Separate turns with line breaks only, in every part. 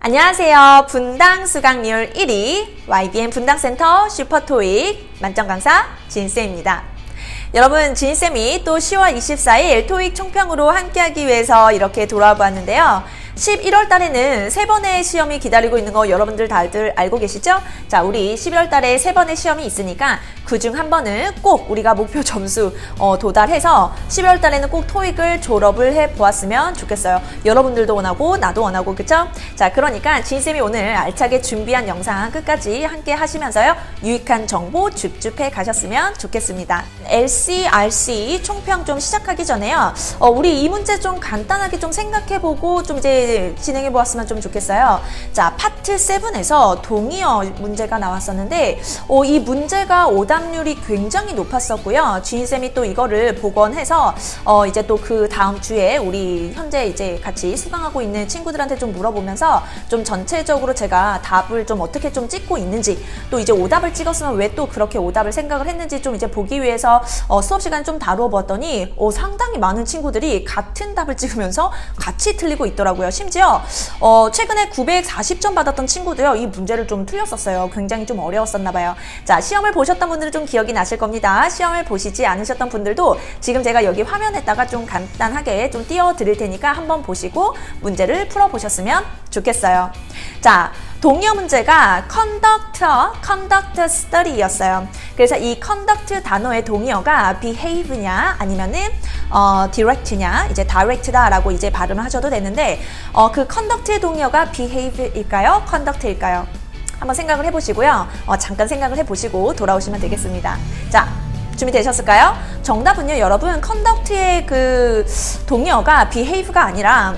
안녕하세요. 분당 수강률 1위 YBN 분당센터 슈퍼토익 만점 강사 진쌤입니다. 여러분, 진쌤이 또 10월 24일 토익 총평으로 함께하기 위해서 이렇게 돌아와 보았는데요. 11월 달에는 3번의 시험이 기다리고 있는 거 여러분들 다들 알고 계시죠? 자, 우리 11월 달에 3번의 시험이 있으니까 그중 한 번은 꼭 우리가 목표 점수 도달해서 12월 달에는 꼭 토익을 졸업을 해 보았으면 좋겠어요. 여러분들도 원하고 나도 원하고, 그쵸? 자, 그러니까 진쌤이 오늘 알차게 준비한 영상 끝까지 함께 하시면서요. 유익한 정보 줍줍해 가셨으면 좋겠습니다. LC, RC 총평 좀 시작하기 전에요. 우리 이 문제 좀 간단하게 좀 생각해보고 좀 이제 진행해 보았으면 좀 좋겠어요. 자, 파트 7에서 동의어 문제가 나왔었는데 이 문제가 오답률이 굉장히 높았었고요. 주인쌤이 또 이거를 복원해서 이제 또 그 다음 주에 우리 현재 이제 같이 수강하고 있는 친구들한테 좀 물어보면서 좀 전체적으로 제가 답을 좀 어떻게 좀 찍고 있는지, 또 이제 오답을 찍었으면 왜 또 그렇게 오답을 생각을 했는지 좀 이제 보기 위해서 수업 시간에 좀 다루어 봤더니 상당히 많은 친구들이 같은 답을 찍으면서 같이 틀리고 있더라고요. 심지어 최근에 940점 받았던 친구도요, 이 문제를 좀 틀렸었어요. 굉장히 좀 어려웠었나 봐요. 자, 시험을 보셨던 분들은 좀 기억이 나실 겁니다. 시험을 보시지 않으셨던 분들도 지금 제가 여기 화면에다가 좀 간단하게 좀 띄워 드릴 테니까 한번 보시고 문제를 풀어 보셨으면 좋겠어요. 자, 동의어 문제가 conduct study였어요. 그래서 이 conduct 단어의 동의어가 behave냐 아니면은 direct냐, 이제 direct다라고 이제 발음을 하셔도 되는데 그 conduct의 동의어가 behave일까요? conduct일까요? 한번 생각을 해보시고요. 잠깐 생각을 해보시고 돌아오시면 되겠습니다. 자, 준비되셨을까요? 정답은요, 여러분, conduct의 그 동의어가 behave가 아니라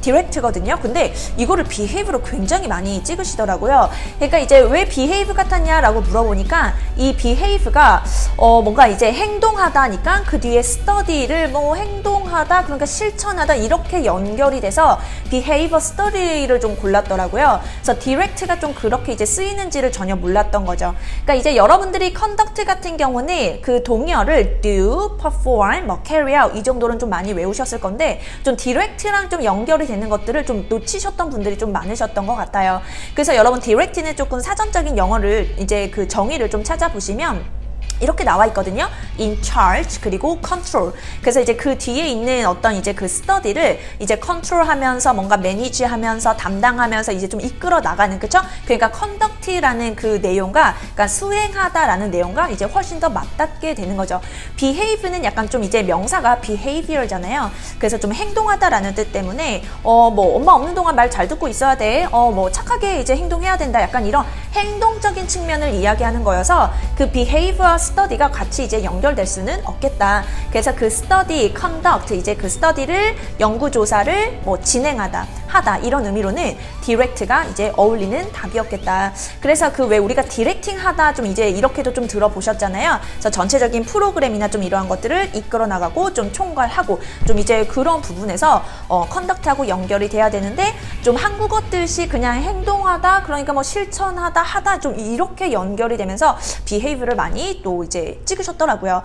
direct거든요. 근데 이거를 behave로 굉장히 많이 찍으시더라고요. 그러니까 이제 왜 behave 같았냐라고 물어보니까 이 behave가 뭔가 이제 행동하다니까 그 뒤에 study를 뭐 행동하다, 그러니까 실천하다 이렇게 연결이 돼서 behavior study를 좀 골랐더라고요. 그래서 direct가 좀 그렇게 이제 쓰이는지를 전혀 몰랐던 거죠. 그러니까 이제 여러분들이 conduct 같은 경우는 그 동의어를 do, perform, 뭐 carry out 이 정도는 좀 많이 외우셨을 건데 좀 direct랑 좀 연결이 되는 것들을 좀 놓치셨던 분들이 좀 많으셨던 것 같아요. 그래서 여러분 direct는 조금 사전적인 영어를 이제 그 정의를 좀 찾아보시면 이렇게 나와 있거든요. in charge 그리고 control. 그래서 이제 그 뒤에 있는 어떤 이제 그 study를 이제 control하면서 뭔가 manage하면서 담당하면서 이제 좀 이끌어 나가는, 그쵸? 그러니까 conduct라는 그 내용과 그러니까 수행하다라는 내용과 이제 훨씬 더 맞닿게 되는 거죠. behave는 약간 좀 이제 명사가 behavior잖아요. 그래서 좀 행동하다라는 뜻 때문에 뭐 엄마 없는 동안 말 잘 듣고 있어야 돼. 뭐 착하게 이제 행동해야 된다. 약간 이런 행동적인 측면을 이야기하는 거여서 그 behavior 스터디가 같이 이제 연결될 수는 없겠다. 그래서 그 스터디, conduct, 이제 그 스터디를 연구조사를 뭐 진행하다, 하다 이런 의미로는 direct가 이제 어울리는 답이었겠다. 그래서 그 왜 우리가 디렉팅 하다 좀 이제 이렇게도 좀 들어보셨잖아요. 그래서 전체적인 프로그램이나 좀 이러한 것들을 이끌어 나가고 좀 총괄하고 좀 이제 그런 부분에서 conduct하고 연결이 돼야 되는데 좀 한국어 뜻이 그냥 행동하다, 그러니까 뭐 실천하다, 하다 좀 이렇게 연결이 되면서 behave를 많이 또 이제 찍으셨더라고요.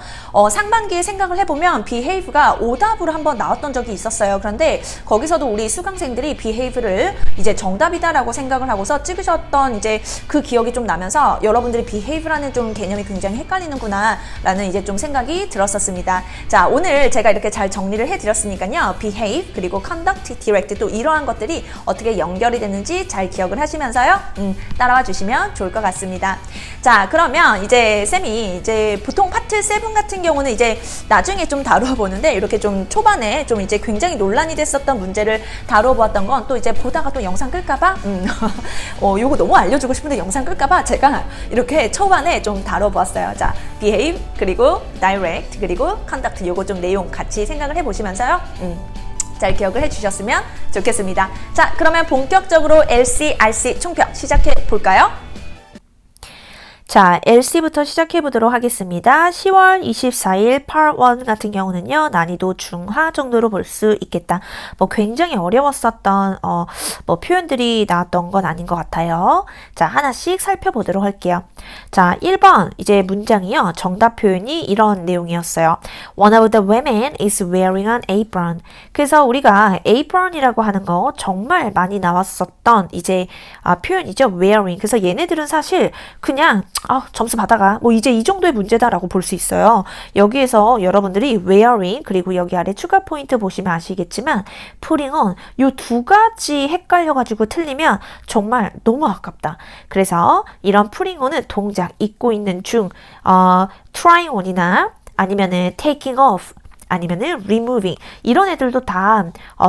상반기에 생각을 해보면 behave가 오답으로 한번 나왔던 적이 있었어요. 그런데 거기서도 우리 수강생들이 behave를 이제 정답이다라고 생각을 하고서 찍으셨던 이제 그 기억이 좀 나면서 여러분들이 behave라는 좀 개념이 굉장히 헷갈리는구나 라는 이제 좀 생각이 들었었습니다. 자, 오늘 제가 이렇게 잘 정리를 해드렸으니까요. behave 그리고 conduct, direct 또 이러한 것들이 어떻게 연결이 되는지 잘 기억을 하시면서요. 따라와 주시면 좋을 것 같습니다. 자, 그러면 이제 쌤이 이제 보통 파트 7 같은 경우는 이제 나중에 좀 다루어 보는데 이렇게 좀 초반에 좀 이제 굉장히 논란이 됐었던 문제를 다루어 보았던 건 또 이제 보다가 또 영상 끌까봐 요거 너무 알려주고 싶은데 영상 끌까봐 제가 이렇게 초반에 좀 다뤄 보았어요. 자, behave 그리고 direct 그리고 conduct 요거 좀 내용 같이 생각을 해보시면서요. 잘 기억을 해주셨으면 좋겠습니다. 자, 그러면 본격적으로 LC, RC 총평 시작해 볼까요? 자, LC부터 시작해 보도록 하겠습니다. 10월 24일 Part 1 같은 경우는요, 난이도 중하 정도로 볼 수 있겠다. 뭐 굉장히 어려웠었던 뭐 표현들이 나왔던 건 아닌 것 같아요. 자, 하나씩 살펴보도록 할게요. 자, 1번 이제 문장이요. 정답 표현이 이런 내용이었어요. One of the women is wearing an apron. 그래서 우리가 apron이라고 하는 거 정말 많이 나왔었던 이제 표현이죠. wearing. 그래서 얘네들은 사실 그냥 점수 받아가. 뭐 이제 이 정도의 문제다라고 볼 수 있어요. 여기에서 여러분들이 wearing 그리고 여기 아래 추가 포인트 보시면 아시겠지만 putting on 요 두 가지 헷갈려가지고 틀리면 정말 너무 아깝다. 그래서 이런 putting on은 동작 입고 있는 중 trying on이나 아니면은 taking off 아니면은 removing 이런 애들도 다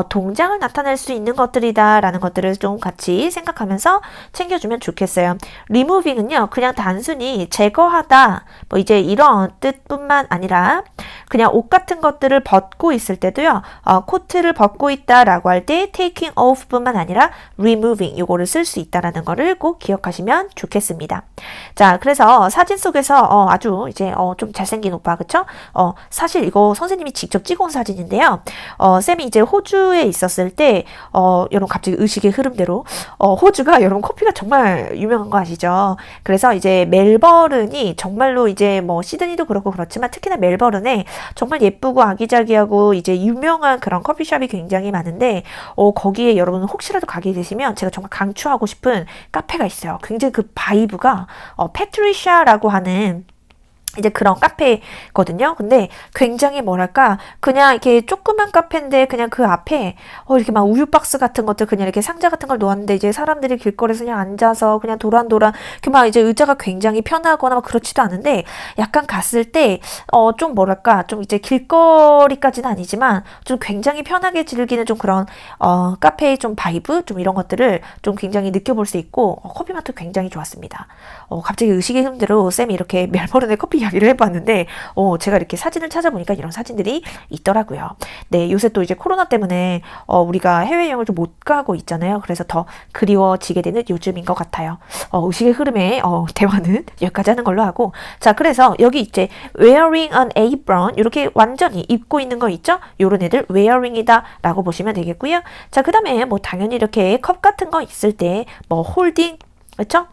동작을 나타낼 수 있는 것들이다 라는 것들을 좀 같이 생각하면서 챙겨주면 좋겠어요. removing은요 그냥 단순히 제거하다 뭐 이제 이런 뜻뿐만 아니라 그냥 옷 같은 것들을 벗고 있을 때도요 코트를 벗고 있다 라고 할 때 taking off 뿐만 아니라 removing 요거를 쓸 수 있다라는 거를 꼭 기억하시면 좋겠습니다. 자, 그래서 사진 속에서 아주 이제 좀 잘생긴 오빠 그쵸? 사실 이거 선생님이 직접 찍어온 사진인데요. 쌤이 이제 호주에 있었을 때 여러분 갑자기 의식의 흐름대로 호주가 여러분 커피가 정말 유명한 거 아시죠? 그래서 이제 멜버른이 정말로 이제 뭐 시드니도 그렇고 그렇지만 특히나 멜버른에 정말 예쁘고 아기자기하고 이제 유명한 그런 커피숍이 굉장히 많은데 거기에 여러분 혹시라도 가게 되시면 제가 정말 강추하고 싶은 카페가 있어요. 굉장히 그 바이브가 패트리샤라고 하는 이제 그런 카페거든요. 근데 굉장히 뭐랄까 그냥 이렇게 조그만 카페인데 그냥 그 앞에 이렇게 막 우유 박스 같은 것들 그냥 이렇게 상자 같은 걸 놓았는데 이제 사람들이 길거리에서 그냥 앉아서 그냥 도란도란 이렇게 막 이제 의자가 굉장히 편하거나 막 그렇지도 않은데 약간 갔을 때 좀 뭐랄까 좀 이제 길거리까지는 아니지만 좀 굉장히 편하게 즐기는 좀 그런 카페의 좀 바이브 좀 이런 것들을 좀 굉장히 느껴볼 수 있고 커피 맛도 굉장히 좋았습니다. 갑자기 의식의 흐름대로 쌤이 이렇게 멜버른의 커피 이야기를 해봤는데 제가 이렇게 사진을 찾아보니까 이런 사진들이 있더라고요. 네, 요새 또 이제 코로나 때문에 우리가 해외여행을 좀 못 가고 있잖아요. 그래서 더 그리워지게 되는 요즘인 것 같아요. 의식의 흐름의 대화는 여기까지 하는 걸로 하고 자, 그래서 여기 이제 wearing an apron 이렇게 완전히 입고 있는 거 있죠? 요런 애들 wearing이다 라고 보시면 되겠고요. 자, 그 다음에 뭐 당연히 이렇게 컵 같은 거 있을 때 뭐 holding 그렇죠?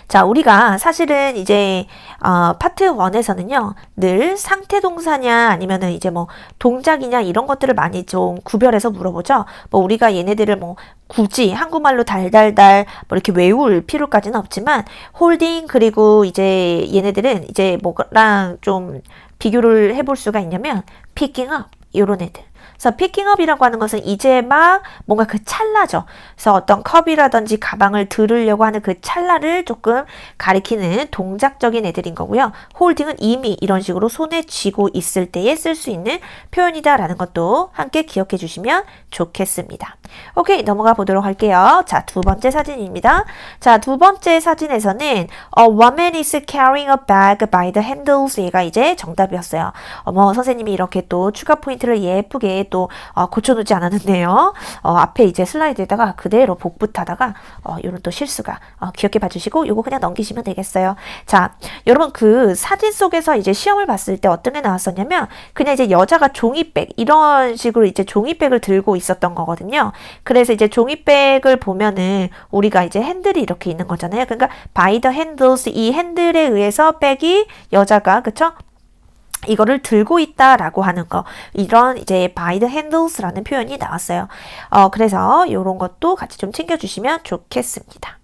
자, 우리가 사실은 이제 파트 1에서는요 늘 상태 동사냐 아니면은 이제 뭐 동작이냐 이런 것들을 많이 좀 구별해서 물어보죠. 뭐 우리가 얘네들을 뭐 굳이 한국말로 달달달 뭐 이렇게 외울 필요까지는 없지만 홀딩 그리고 이제 얘네들은 이제 뭐랑 좀 비교를 해볼 수가 있냐면 picking up 요런 애들. 그래서 피킹업이라고 하는 것은 이제 막 뭔가 그 찰나죠. 그래서 어떤 컵이라든지 가방을 들으려고 하는 그 찰나를 조금 가리키는 동작적인 애들인 거고요. 홀딩은 이미 이런 식으로 손에 쥐고 있을 때에 쓸 수 있는 표현이다라는 것도 함께 기억해 주시면 좋겠습니다. 오케이, 넘어가 보도록 할게요. 자, 두 번째 사진입니다. 자, 두 번째 사진에서는 A woman is carrying a bag by the handles. 얘가 이제 정답이었어요. 선생님이 이렇게 또 추가 포인트를 예쁘게 또 고쳐놓지 않았는데요. 앞에 이제 슬라이드에다가 그대로 복붙하다가 이런 또 실수가 기억해 봐주시고 요거 그냥 넘기시면 되겠어요. 자, 여러분 그 사진 속에서 이제 시험을 봤을 때 어떤 게 나왔었냐면 그냥 이제 여자가 종이백 이런 식으로 이제 종이백을 들고 있었던 거거든요. 그래서 이제 종이백을 보면은 우리가 이제 핸들이 이렇게 있는 거잖아요. 그러니까 by the handles 이 핸들에 의해서 백이 여자가 그쵸? 이거를 들고 있다라고 하는 거 이런 이제 by the handles라는 표현이 나왔어요. 그래서 이런 것도 같이 좀 챙겨주시면 좋겠습니다.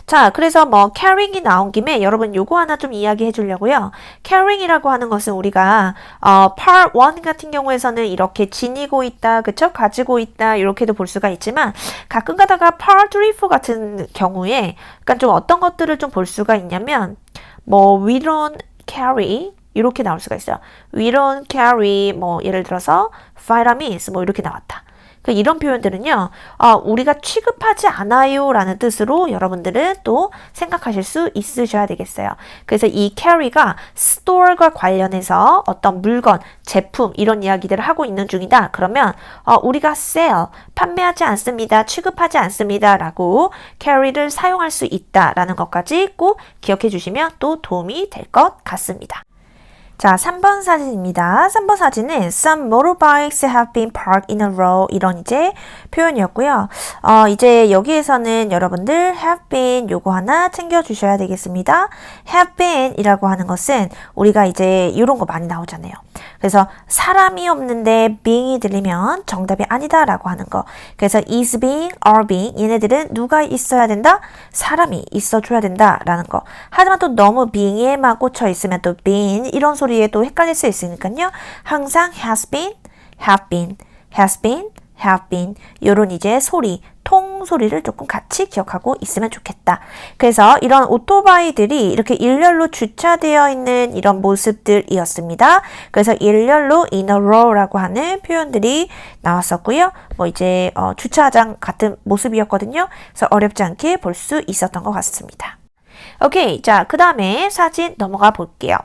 자, 그래서 뭐 carrying이 나온 김에 여러분 요거 하나 좀 이야기해 주려고요. carrying이라고 하는 것은 우리가 part 1 같은 경우에서는 이렇게 지니고 있다, 그쵸? 가지고 있다 이렇게도 볼 수가 있지만 가끔 가다가 part 3, 4 같은 경우에 그러니까 좀 어떤 것들을 좀 볼 수가 있냐면 뭐 we don't carry 이렇게 나올 수가 있어요. We don't carry 뭐 예를 들어서 vitamins 뭐 이렇게 나왔다. 그러니까 이런 표현들은요. 우리가 취급하지 않아요 라는 뜻으로 여러분들은 또 생각하실 수 있으셔야 되겠어요. 그래서 이 carry가 store과 관련해서 어떤 물건, 제품 이런 이야기들을 하고 있는 중이다. 그러면 우리가 sell, 판매하지 않습니다. 취급하지 않습니다. 라고 carry를 사용할 수 있다 라는 것까지 꼭 기억해 주시면 또 도움이 될 것 같습니다. 자, 3번 사진입니다. 3번 사진은 Some motorbikes have been parked in a row 이런 이제 표현이었고요. 이제 여기에서는 여러분들 have been 요거 하나 챙겨주셔야 되겠습니다. have been 이라고 하는 것은 우리가 이제 이런 거 많이 나오잖아요. 그래서 사람이 없는데 being이 들리면 정답이 아니다 라고 하는 거. 그래서 is being, are being 얘네들은 누가 있어야 된다? 사람이 있어줘야 된다 라는 거. 하지만 또 너무 being에만 꽂혀 있으면 또 been 이런 소리에 또 헷갈릴 수 있으니까요. 항상 has been, have been, has been, have been 요런 이제 소리, 통소리를 조금 같이 기억하고 있으면 좋겠다. 그래서 이런 오토바이들이 이렇게 일렬로 주차되어 있는 이런 모습들이었습니다. 그래서 일렬로 in a row라고 하는 표현들이 나왔었고요. 뭐 이제 주차장 같은 모습이었거든요. 그래서 어렵지 않게 볼 수 있었던 것 같습니다. 오케이, 자, 그 다음에 사진 넘어가 볼게요.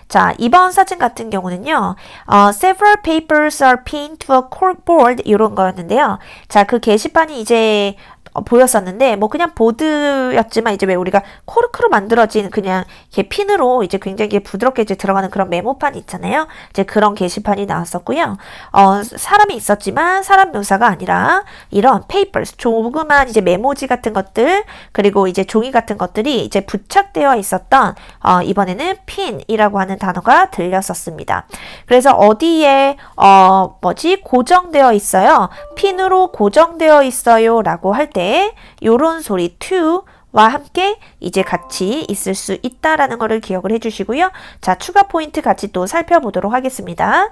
자, 이번 사진 같은 경우는요, several papers are pinned to a corkboard 이런 거였는데요. 자, 그 게시판이 이제 보였었는데 뭐 그냥 보드였지만 이제 왜 우리가 코르크로 만들어진 그냥 이렇게 핀으로 이제 굉장히 부드럽게 이제 들어가는 그런 메모판이 있잖아요. 이제 그런 게시판이 나왔었고요. 사람이 있었지만 사람 묘사가 아니라 이런 papers 조그만 이제 메모지 같은 것들 그리고 이제 종이 같은 것들이 이제 부착되어 있었던 이번에는 핀이라고 하는 단어가 들렸었습니다. 그래서 어디에 고정되어 있어요. 핀으로 고정되어 있어요라고 할 때 요런 소리 to와 함께 이제 같이 있을 수 있다라는 거를 기억을 해주시고요. 자, 추가 포인트 같이 또 살펴보도록 하겠습니다.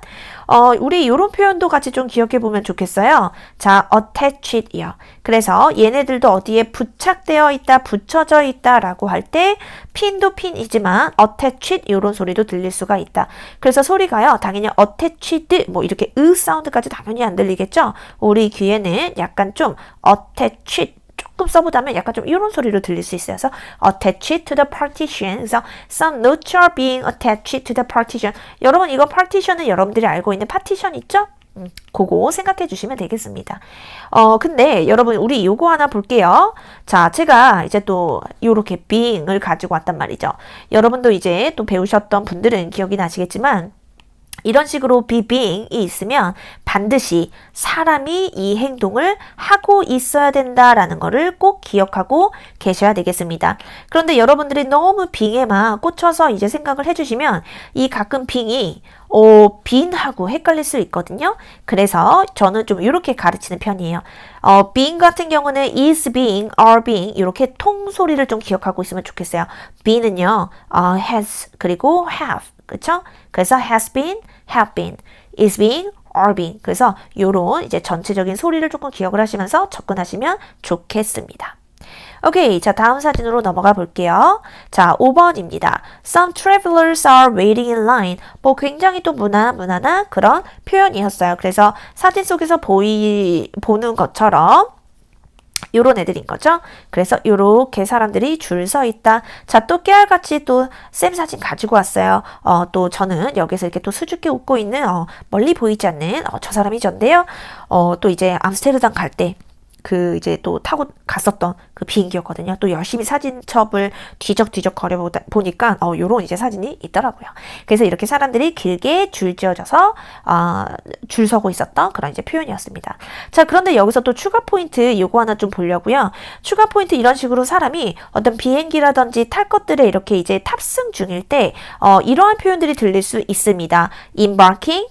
우리 요런 표현도 같이 좀 기억해 보면 좋겠어요. 자, attached이요. 그래서 얘네들도 어디에 부착되어 있다, 붙여져 있다라고 할 때 핀도 핀이지만 attached 요런 소리도 들릴 수가 있다. 그래서 소리가요, 당연히 attached 뭐 이렇게 으 사운드까지 당연히 안 들리겠죠. 우리 귀에는 약간 좀 attached 조금 써보자면 약간 좀 이런 소리로 들릴 수 있어요. 그래서 attached to the partition. 그래서 some notes are being attached to the partition. 여러분 이거 partition은 여러분들이 알고 있는 파티션 있죠? 그거 생각해 주시면 되겠습니다. 근데 여러분 우리 요거 하나 볼게요. 자, 제가 이제 또 요렇게 being을 가지고 왔단 말이죠. 여러분도 이제 또 배우셨던 분들은 기억이 나시겠지만 이런 식으로 be being이 있으면 반드시 사람이 이 행동을 하고 있어야 된다라는 거를 꼭 기억하고 계셔야 되겠습니다. 그런데 여러분들이 너무 being에만 꽂혀서 이제 생각을 해주시면 이 가끔 being이 being하고 헷갈릴 수 있거든요. 그래서 저는 좀 이렇게 가르치는 편이에요. being 같은 경우는 is being, are being 이렇게 통소리를 좀 기억하고 있으면 좋겠어요. being은요, has 그리고 have 그쵸? 그래서 has been, have been, is being, are being. 그래서 요런 이제 전체적인 소리를 조금 기억을 하시면서 접근하시면 좋겠습니다. 오케이, 자 다음 사진으로 넘어가 볼게요. 자 5번입니다. Some travelers are waiting in line. 뭐 굉장히 또 무난한 그런 표현이었어요. 그래서 사진 속에서 보는 것처럼 요런 애들인 거죠. 그래서 요렇게 사람들이 줄 서 있다. 자, 또 깨알같이 또 쌤 사진 가지고 왔어요. 또 저는 여기서 이렇게 또 수줍게 웃고 있는 멀리 보이지 않는 저 사람이 전데요. 또 이제 암스테르담 갈 때 그 이제 또 타고 갔었던 그 비행기였거든요. 또 열심히 사진첩을 뒤적뒤적 거려 보니까 요런 이제 사진이 있더라고요. 그래서 이렇게 사람들이 길게 줄 지어져서 줄 서고 있었던 그런 이제 표현이었습니다. 자, 그런데 여기서 또 추가 포인트 요거 하나 좀 보려고요. 추가 포인트 이런 식으로 사람이 어떤 비행기라든지 탈 것들에 이렇게 이제 탑승 중일 때 이러한 표현들이 들릴 수 있습니다. embarking,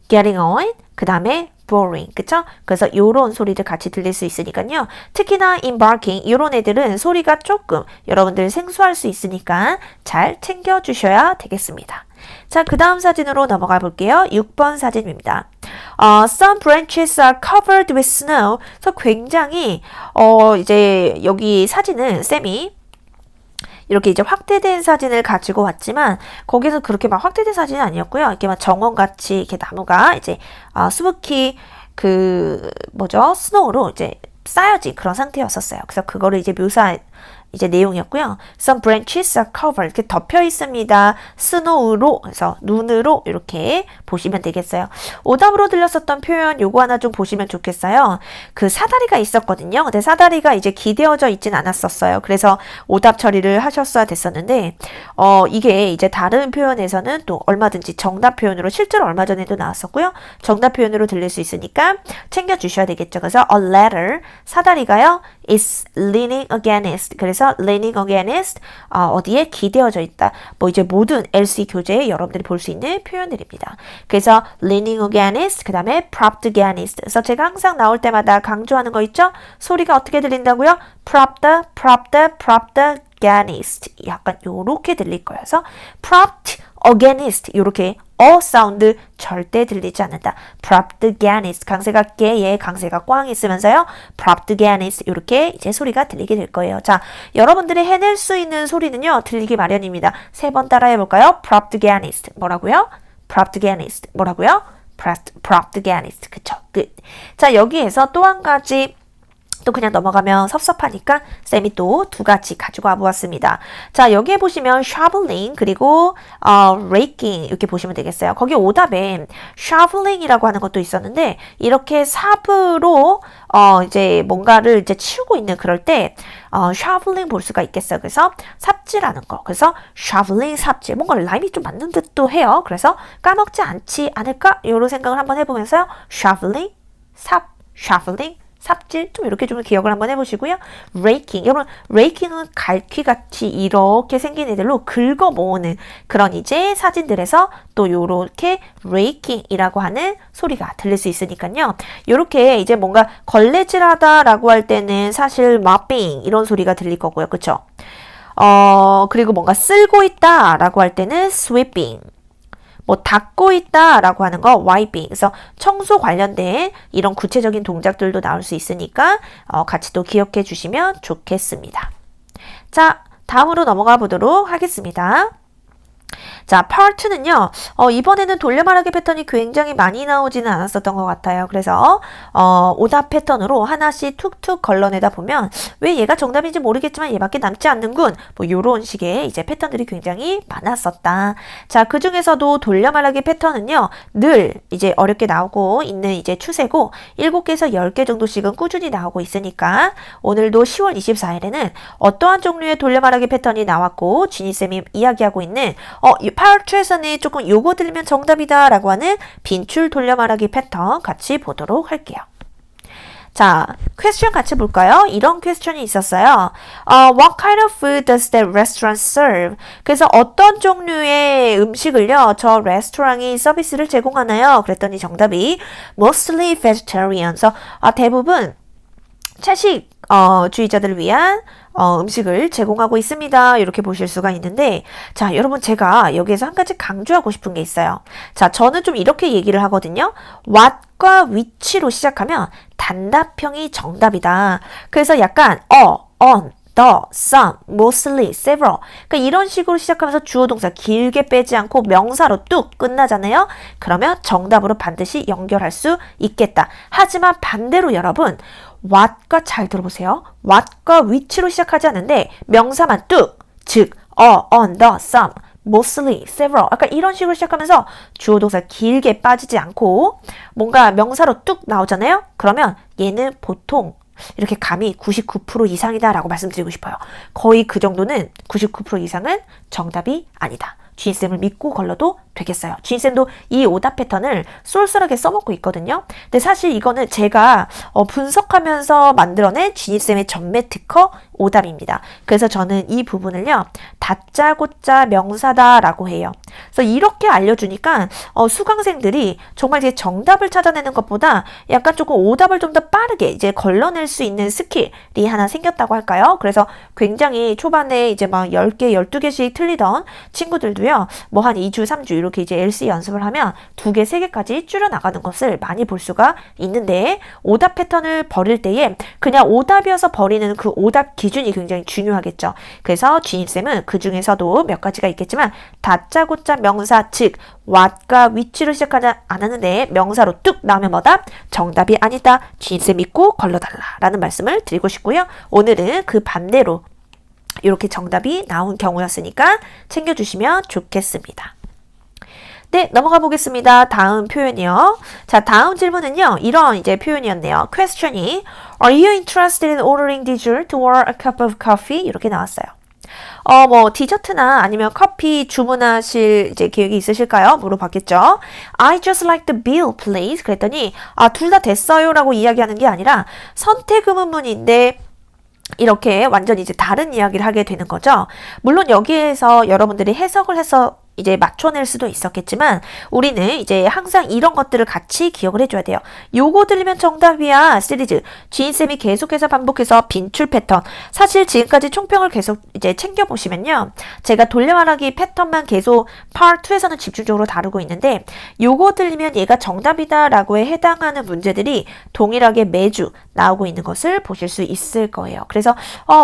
getting on, 그 다음에 boring, 그쵸? 그래서 요런 소리들 같이 들릴 수 있으니까요. 특히나 embarking, 요런 애들은 소리가 조금 여러분들 생소할 수 있으니까 잘 챙겨주셔야 되겠습니다. 자, 그 다음 사진으로 넘어가 볼게요. 6번 사진입니다. Some branches are covered with snow. 그래서 굉장히, 이제 여기 사진은 쌤이 이렇게 이제 확대된 사진을 가지고 왔지만 거기서 그렇게 막 확대된 사진은 아니었고요. 이렇게 막 정원같이 이렇게 나무가 이제 수북히 스노우로 이제 쌓여진 그런 상태였었어요. 그래서 그거를 이제 이제 내용이었고요. Some branches are covered. 이렇게 덮여 있습니다. snow로, 그래서 눈으로 이렇게 보시면 되겠어요. 오답으로 들렸었던 표현 요거 하나 좀 보시면 좋겠어요. 그 사다리가 있었거든요. 근데 사다리가 이제 기대어져 있진 않았었어요. 그래서 오답 처리를 하셨어야 됐었는데 이게 이제 다른 표현에서는 또 얼마든지 정답 표현으로 실제로 얼마 전에도 나왔었고요. 정답 표현으로 들릴 수 있으니까 챙겨주셔야 되겠죠. 그래서 a ladder, 사다리가요. is leaning against. 그래서 leaning against 어디에 기대어져 있다. 뭐 이제 모든 LC 교재에 여러분들이 볼 수 있는 표현들입니다. 그래서 leaning against, 그 다음에 propped against. 그래서 제가 항상 나올 때마다 강조하는 거 있죠? 소리가 어떻게 들린다고요? propped, propped, propped against. 약간 요렇게 들릴 거예요. 그래서 propped against 요렇게 사운드 절대 들리지 않는다. propped against, 강세가 깨에 강세가 꽝 있으면서요. propped against 이렇게 이제 소리가 들리게 될 거예요. 자, 여러분들이 해낼 수 있는 소리는요. 들리기 마련입니다. 3번 따라해 볼까요? propped against 뭐라고요? propped against 뭐라고요? propped against. 그쵸? 끝. 자, 여기에서 또 한 가지 또 그냥 넘어가면 섭섭하니까 쌤이 또 두 가지 가지고 와보았습니다. 자, 여기에 보시면 shoveling 그리고 raking 이렇게 보시면 되겠어요. 거기 오답에 shoveling이라고 하는 것도 있었는데 이렇게 삽으로 이제 뭔가를 이제 치우고 있는 그럴 때 shoveling 볼 수가 있겠어요. 그래서 삽질하는 거. 그래서 shoveling 삽질. 뭔가 라임이 좀 맞는 듯도 해요. 그래서 까먹지 않지 않을까? 이런 생각을 한번 해보면서요. shoveling shoveling 삽질 좀 이렇게 좀 기억을 한번 해보시고요. raking, 여러분 raking은 갈퀴같이 이렇게 생긴 애들로 긁어 모으는 그런 이제 사진들에서 또 요렇게 raking이라고 하는 소리가 들릴 수 있으니까요. 요렇게 이제 뭔가 걸레질하다라고 할 때는 사실 mopping 이런 소리가 들릴 거고요. 그쵸? 그리고 뭔가 쓸고 있다라고 할 때는 sweeping. 뭐 닦고 있다라고 하는 거 wiping. 그래서 청소 관련된 이런 구체적인 동작들도 나올 수 있으니까 같이 또 기억해 주시면 좋겠습니다. 자, 다음으로 넘어가 보도록 하겠습니다. 자, 파트는요. 이번에는 돌려 말하기 패턴이 굉장히 많이 나오지는 않았었던 것 같아요. 그래서 오답 패턴으로 하나씩 툭툭 걸러내다 보면 왜 얘가 정답인지 모르겠지만 얘밖에 남지 않는군. 뭐 요런 식의 이제 패턴들이 굉장히 많았었다. 자, 그 중에서도 돌려 말하기 패턴은요. 늘 이제 어렵게 나오고 있는 이제 추세고 7개에서 10개 정도씩은 꾸준히 나오고 있으니까 오늘도 10월 24일에는 어떠한 종류의 돌려 말하기 패턴이 나왔고 지니쌤이 이야기하고 있는 파트에서는 조금 요거 들리면 정답이다 라고 하는 빈출 돌려 말하기 패턴 같이 보도록 할게요. 자, 퀘스천 같이 볼까요? 이런 퀘스천이 있었어요. What kind of food does that restaurant serve? 그래서 어떤 종류의 음식을요, 저 레스토랑이 서비스를 제공하나요? 그랬더니 정답이 mostly vegetarian. 그래서 대부분 채식 주의자들을 위한 음식을 제공하고 있습니다. 이렇게 보실 수가 있는데 자, 여러분 제가 여기에서 한 가지 강조하고 싶은 게 있어요. 자, 저는 좀 이렇게 얘기를 하거든요. what과 which로 시작하면 단답형이 정답이다. 그래서 약간 on, the, some, mostly, several. 그러니까 이런 식으로 시작하면서 주어 동사 길게 빼지 않고 명사로 뚝 끝나잖아요. 그러면 정답으로 반드시 연결할 수 있겠다. 하지만 반대로 여러분 what과 잘 들어보세요. what과 which로 시작하지 않는데 명사만 뚝, 즉 on, the, some, mostly, several. 약간 이런 식으로 시작하면서 주어 동사 길게 빠지지 않고 뭔가 명사로 뚝 나오잖아요. 그러면 얘는 보통 이렇게 감이 99% 이상이다 라고 말씀드리고 싶어요. 거의 그 정도는 99% 이상은 정답이 아니다. 주인쌤을 믿고 걸러도 되겠어요. 주인쌤도 이 오답 패턴을 쏠쏠하게 써먹고 있거든요. 근데 사실 이거는 제가 분석하면서 만들어낸 주인쌤의 전매 특허 오답입니다. 그래서 저는 이 부분을요. 다짜고짜 명사다라고 해요. 그래서 이렇게 알려주니까 수강생들이 정말 이제 정답을 찾아내는 것보다 약간 조금 오답을 좀 더 빠르게 이제 걸러낼 수 있는 스킬이 하나 생겼다고 할까요? 그래서 굉장히 초반에 이제 막 10개, 12개씩 틀리던 친구들도요. 뭐 한 2주, 3주 이렇게 이제 LC 연습을 하면 2개, 3개까지 줄여나가는 것을 많이 볼 수가 있는데 오답 패턴을 버릴 때에 그냥 오답이어서 버리는 그 오답 기준이 굉장히 중요하겠죠. 그래서 주임쌤은 그 중에서도 몇 가지가 있겠지만 다짜고짜 명사 즉 what과 which로 시작하지 않았는데 명사로 뚝 나오면 뭐다? 정답이 아니다. 주임쌤 믿고 걸러달라 라는 말씀을 드리고 싶고요. 오늘은 그 반대로 이렇게 정답이 나온 경우였으니까 챙겨주시면 좋겠습니다. 네, 넘어가 보겠습니다. 다음 표현이요. 자, 다음 질문은요. 이런 이제 표현이었네요. question이 Are you interested in ordering dessert or a cup of coffee? 이렇게 나왔어요. 뭐 디저트나 아니면 커피 주문하실 이제 계획이 있으실까요? 물어봤겠죠. I just like the bill, please. 그랬더니 둘 다 됐어요라고 이야기하는 게 아니라 선택 의문문인데 이렇게 완전히 이제 다른 이야기를 하게 되는 거죠. 물론 여기에서 여러분들이 해석을 해서 이제 맞춰낼 수도 있었겠지만 우리는 이제 항상 이런 것들을 같이 기억을 해줘야 돼요. 요거 들리면 정답이야 시리즈. 지인쌤이 계속해서 반복해서 빈출 패턴. 사실 지금까지 총평을 계속 이제 챙겨보시면요. 제가 돌려말하기 패턴만 계속 Part 2에서는 집중적으로 다루고 있는데 요거 들리면 얘가 정답이다 라고에 해당하는 문제들이 동일하게 매주 나오고 있는 것을 보실 수 있을 거예요. 그래서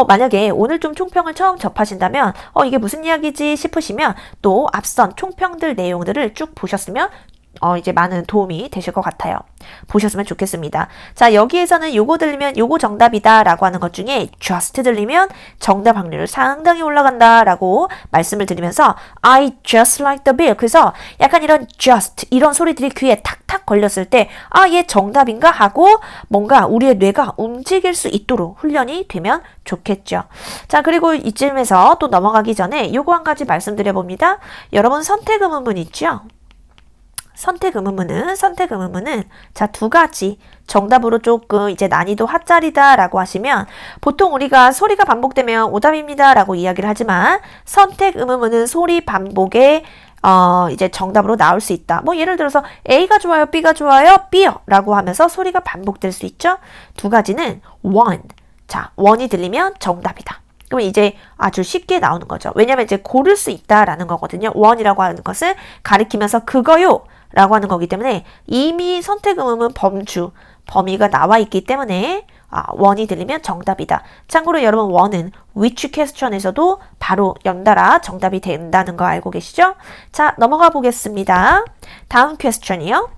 만약에 오늘 좀 총평을 처음 접하신다면 이게 무슨 이야기지 싶으시면 또 앞선 총평들 내용들을 쭉 보셨으면 이제 많은 도움이 되실 것 같아요. 보셨으면 좋겠습니다. 자, 여기에서는 요거 들리면 요거 정답이다 라고 하는 것 중에 just 들리면 정답 확률 상당히 올라간다 라고 말씀을 드리면서 I just like the bill. 그래서 약간 이런 just 이런 소리들이 귀에 탁탁 걸렸을 때 얘 정답인가 하고 뭔가 우리의 뇌가 움직일 수 있도록 훈련이 되면 좋겠죠. 자, 그리고 이쯤에서 또 넘어가기 전에 요거 한 가지 말씀드려 봅니다. 여러분 선택 의문문 있죠? 선택 의문문은 자, 두 가지 정답으로 조금 이제 난이도 하짜리다 라고 하시면 보통 우리가 소리가 반복되면 오답입니다 라고 이야기를 하지만 선택 의문문은 소리 반복에 이제 정답으로 나올 수 있다. 뭐 예를 들어서 A가 좋아요, B가 좋아요, B요 라고 하면서 소리가 반복될 수 있죠. 두 가지는 one. 자, one이 들리면 정답이다. 그럼 이제 아주 쉽게 나오는 거죠. 왜냐면 이제 고를 수 있다라는 거거든요. one이라고 하는 것을 가리키면서 그거요 라고 하는 거기 때문에 이미 선택 의문문 범위가 나와 있기 때문에 one이 들리면 정답이다. 참고로 여러분 one은 which question에서도 바로 연달아 정답이 된다는 거 알고 계시죠? 자, 넘어가 보겠습니다. 다음 question이요.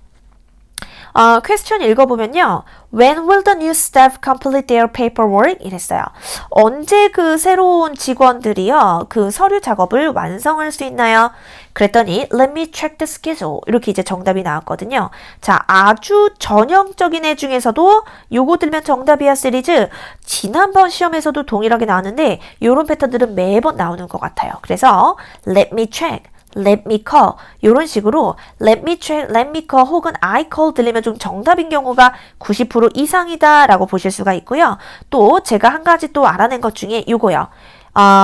퀘스천 읽어보면요. When will the new staff complete their paperwork? 이랬어요. 언제 그 새로운 직원들이요. 그 서류 작업을 완성할 수 있나요? 그랬더니 Let me check the schedule. 이렇게 이제 정답이 나왔거든요. 자, 아주 전형적인 애 중에서도 요거 들면 정답이야 시리즈. 지난번 시험에서도 동일하게 나왔는데 요런 패턴들은 매번 나오는 것 같아요. 그래서 Let me check. Let me call 이런 식으로 let me check, let me call 혹은 I call 들리면 좀 정답인 경우가 90% 이상이다 라고 보실 수가 있고요. 또 제가 한 가지 또 알아낸 것 중에 요거요.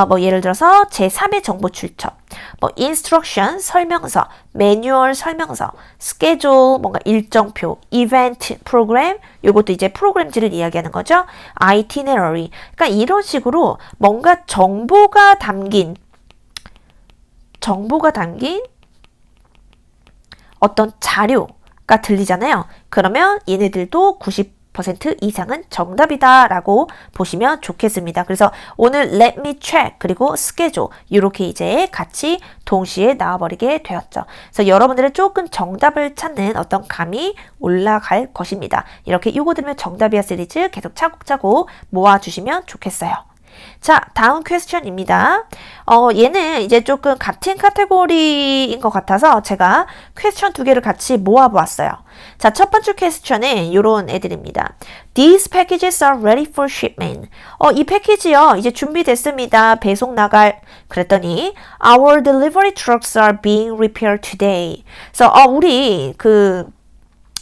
뭐 예를 들어서 제3의 정보 출처, 뭐 instruction 설명서, 매뉴얼 설명서, schedule 뭔가 일정표, event 프로그램 요것도 이제 프로그램지를 이야기하는 거죠. itinerary 그러니까 이런 식으로 뭔가 정보가 담긴 어떤 자료가 들리잖아요. 그러면 얘네들도 90% 이상은 정답이다 라고 보시면 좋겠습니다. 그래서 오늘 let me check 그리고 schedule 이렇게 이제 같이 동시에 나와버리게 되었죠. 그래서 여러분들은 조금 정답을 찾는 어떤 감이 올라갈 것입니다. 이렇게 요거 들으면 정답이야 시리즈 계속 차곡차곡 모아주시면 좋겠어요. 자, 다음 퀘스천입니다. 얘는 이제 조금 같은 카테고리인 것 같아서 제가 퀘스천 두 개를 같이 모아보았어요. 자, 첫 번째 퀘스천은 이런 애들입니다. These packages are ready for shipment. 이 패키지요, 이제 준비됐습니다. 배송 나갈. 그랬더니 Our delivery trucks are being repaired today. 그래서 우리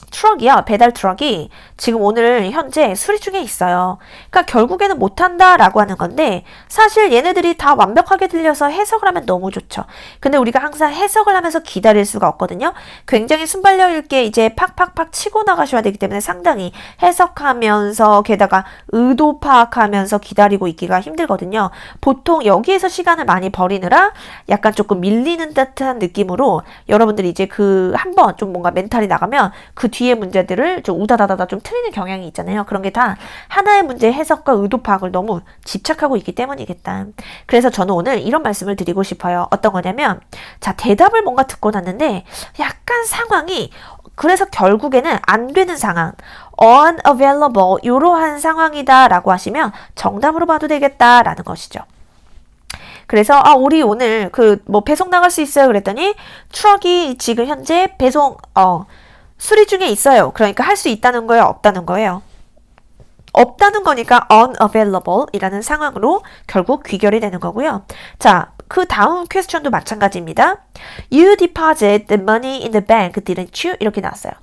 트럭이요. 배달 트럭이 지금 오늘 현재 수리 중에 있어요. 그러니까 결국에는 못한다라고 하는 건데 사실 얘네들이 다 완벽하게 들려서 해석을 하면 너무 좋죠. 근데 우리가 항상 해석을 하면서 기다릴 수가 없거든요. 굉장히 순발력 있게 이제 팍팍팍 치고 나가셔야 되기 때문에 상당히 해석하면서 게다가 의도 파악하면서 기다리고 있기가 힘들거든요. 보통 여기에서 시간을 많이 버리느라 약간 조금 밀리는 듯한 느낌으로 여러분들이 이제 한번 좀 뭔가 멘탈이 나가면 그 뒤에 문제들을 좀 우다다다다 좀 틀리는 경향이 있잖아요. 그런 게 다 하나의 문제 해석과 의도 파악을 너무 집착하고 있기 때문이겠다. 그래서 저는 오늘 이런 말씀을 드리고 싶어요. 어떤 거냐면 자, 대답을 뭔가 듣고 났는데 약간 상황이 그래서 결국에는 안 되는 상황 unavailable 이러한 상황이다 라고 하시면 정답으로 봐도 되겠다라는 것이죠. 그래서 우리 오늘 배송 나갈 수 있어요 그랬더니 트럭이 지금 현재 배송 수리 중에 있어요. 그러니까 할 수 있다는 거예요, 없다는 거예요? 없다는 거니까 unavailable 이라는 상황으로 결국 귀결이 되는 거고요. 자, 그 다음 퀘스천도 마찬가지입니다. You deposit the money in the bank, didn't you? 이렇게 나왔어요.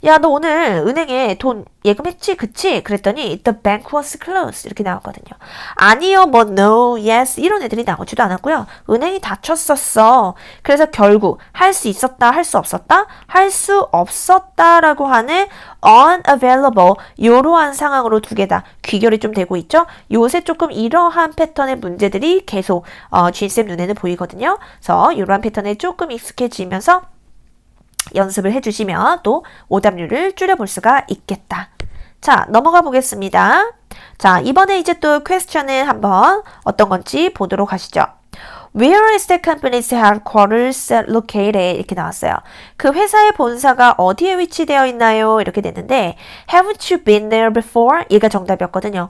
야, 너 오늘 은행에 돈 예금했지? 그치? 그랬더니 the bank was closed 이렇게 나왔거든요. 아니요, no, yes 이런 애들이 나오지도 않았고요. 은행이 닫혔었어. 그래서 결국 할 수 있었다, 할 수 없었다? 할 수 없었다라고 하는 unavailable 이러한 상황으로 두 개 다 귀결이 좀 되고 있죠. 요새 조금 이러한 패턴의 문제들이 계속 G쌤 눈에는 보이거든요. 그래서 이러한 패턴에 조금 익숙해지면서 연습을 해주시면 또 오답률을 줄여볼 수가 있겠다. 자, 넘어가 보겠습니다. 자, 이번에 이제 또 퀘스천을 한번 어떤 건지 보도록 하시죠. Where is the company's headquarters located? 이렇게 나왔어요. 그 회사의 본사가 어디에 위치되어 있나요? 이렇게 됐는데 Haven't you been there before? 얘가 정답이었거든요.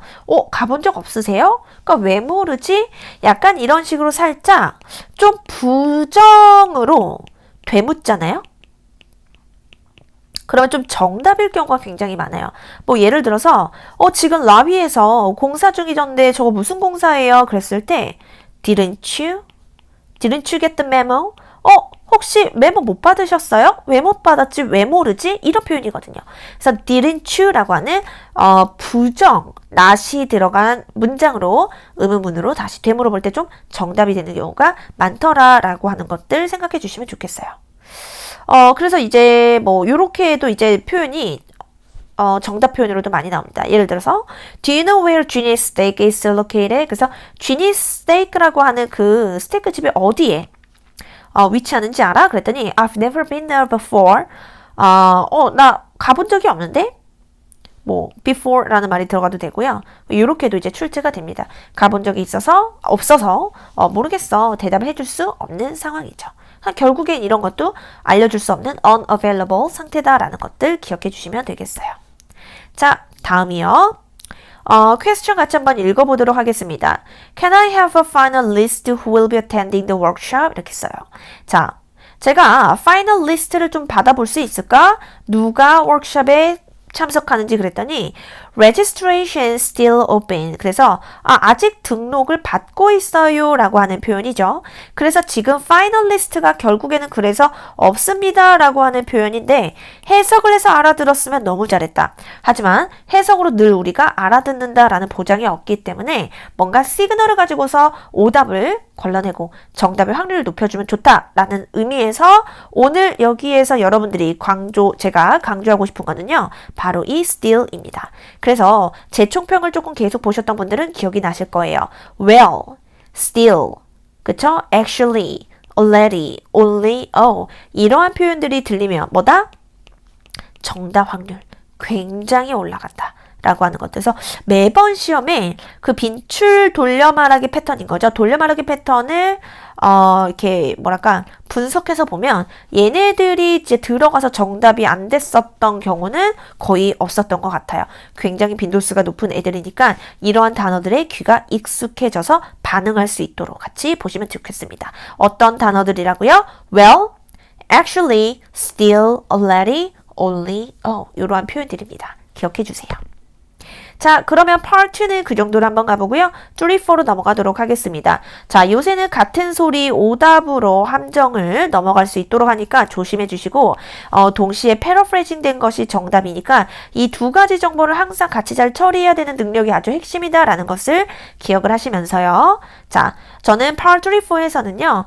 가본 적 없으세요? 그러니까 왜 모르지? 약간 이런 식으로 살짝 좀 부정으로 되묻잖아요. 그러면 좀 정답일 경우가 굉장히 많아요. 예를 들어서 지금 라비에서 공사 중이던데 저거 무슨 공사예요? 그랬을 때 Didn't you? Didn't you get the memo? 혹시 메모 못 받으셨어요? 왜 못 받았지? 왜 모르지? 이런 표현이거든요. 그래서 didn't you라고 하는 부정, not이 들어간 문장으로 의문문으로 다시 되물어볼 때 좀 정답이 되는 경우가 많더라라고 하는 것들 생각해 주시면 좋겠어요. 그래서 이제 요렇게도 이제 표현이 정답 표현으로도 많이 나옵니다. 예를 들어서 Do you know where Ginny's steak is located? 그래서 Ginny's steak라고 하는 그 스테이크 집이 어디에 위치하는지 알아? 그랬더니 I've never been there before. 나 가본 적이 없는데? before라는 말이 들어가도 되고요. 이렇게도 이제 출제가 됩니다. 가본 적이 없어서 모르겠어. 대답을 해줄 수 없는 상황이죠. 결국엔 이런 것도 알려줄 수 없는 unavailable 상태다라는 것들 기억해 주시면 되겠어요. 자, 다음이요. 퀘스천 같이 한번 읽어보도록 하겠습니다. Can I have a final list who will be attending the workshop? 이렇게 써요. 자, 제가 final list를 좀 받아볼 수 있을까? 누가 워크숍에 참석하는지 그랬더니 registration still open. 그래서 아직 등록을 받고 있어요 라고 하는 표현이죠. 그래서 지금 파이널리스트가 결국에는 그래서 없습니다 라고 하는 표현인데 해석을 해서 알아들었으면 너무 잘했다. 하지만 해석으로 늘 우리가 알아듣는다 라는 보장이 없기 때문에 뭔가 시그널을 가지고서 오답을 걸러내고 정답의 확률을 높여주면 좋다라는 의미에서 오늘 여기에서 여러분들이 제가 강조하고 싶은 거는요. 바로 이 still입니다. 그래서 제 총평을 조금 계속 보셨던 분들은 기억이 나실 거예요. Well, still, 그쵸? Actually, already, only, 이러한 표현들이 들리면 뭐다? 정답 확률 굉장히 올라간다. 라고 하는 것. 그래서 매번 시험에 그 빈출 돌려말하기 패턴인 거죠. 돌려말하기 패턴을 이렇게 분석해서 보면 얘네들이 이제 들어가서 정답이 안 됐었던 경우는 거의 없었던 것 같아요. 굉장히 빈도수가 높은 애들이니까 이러한 단어들의 귀가 익숙해져서 반응할 수 있도록 같이 보시면 좋겠습니다. 어떤 단어들이라고요? Well, actually, still, already, only, 이러한 표현들입니다. 기억해 주세요. 자, 그러면 Part 2는 그 정도로 한번 가보고요. 3, 4로 넘어가도록 하겠습니다. 자, 요새는 같은 소리 오답으로 함정을 넘어갈 수 있도록 하니까 조심해 주시고 동시에 패러프레이징 된 것이 정답이니까 이 두 가지 정보를 항상 같이 잘 처리해야 되는 능력이 아주 핵심이다 라는 것을 기억을 하시면서요. 자, 저는 Part 3, 4에서는요.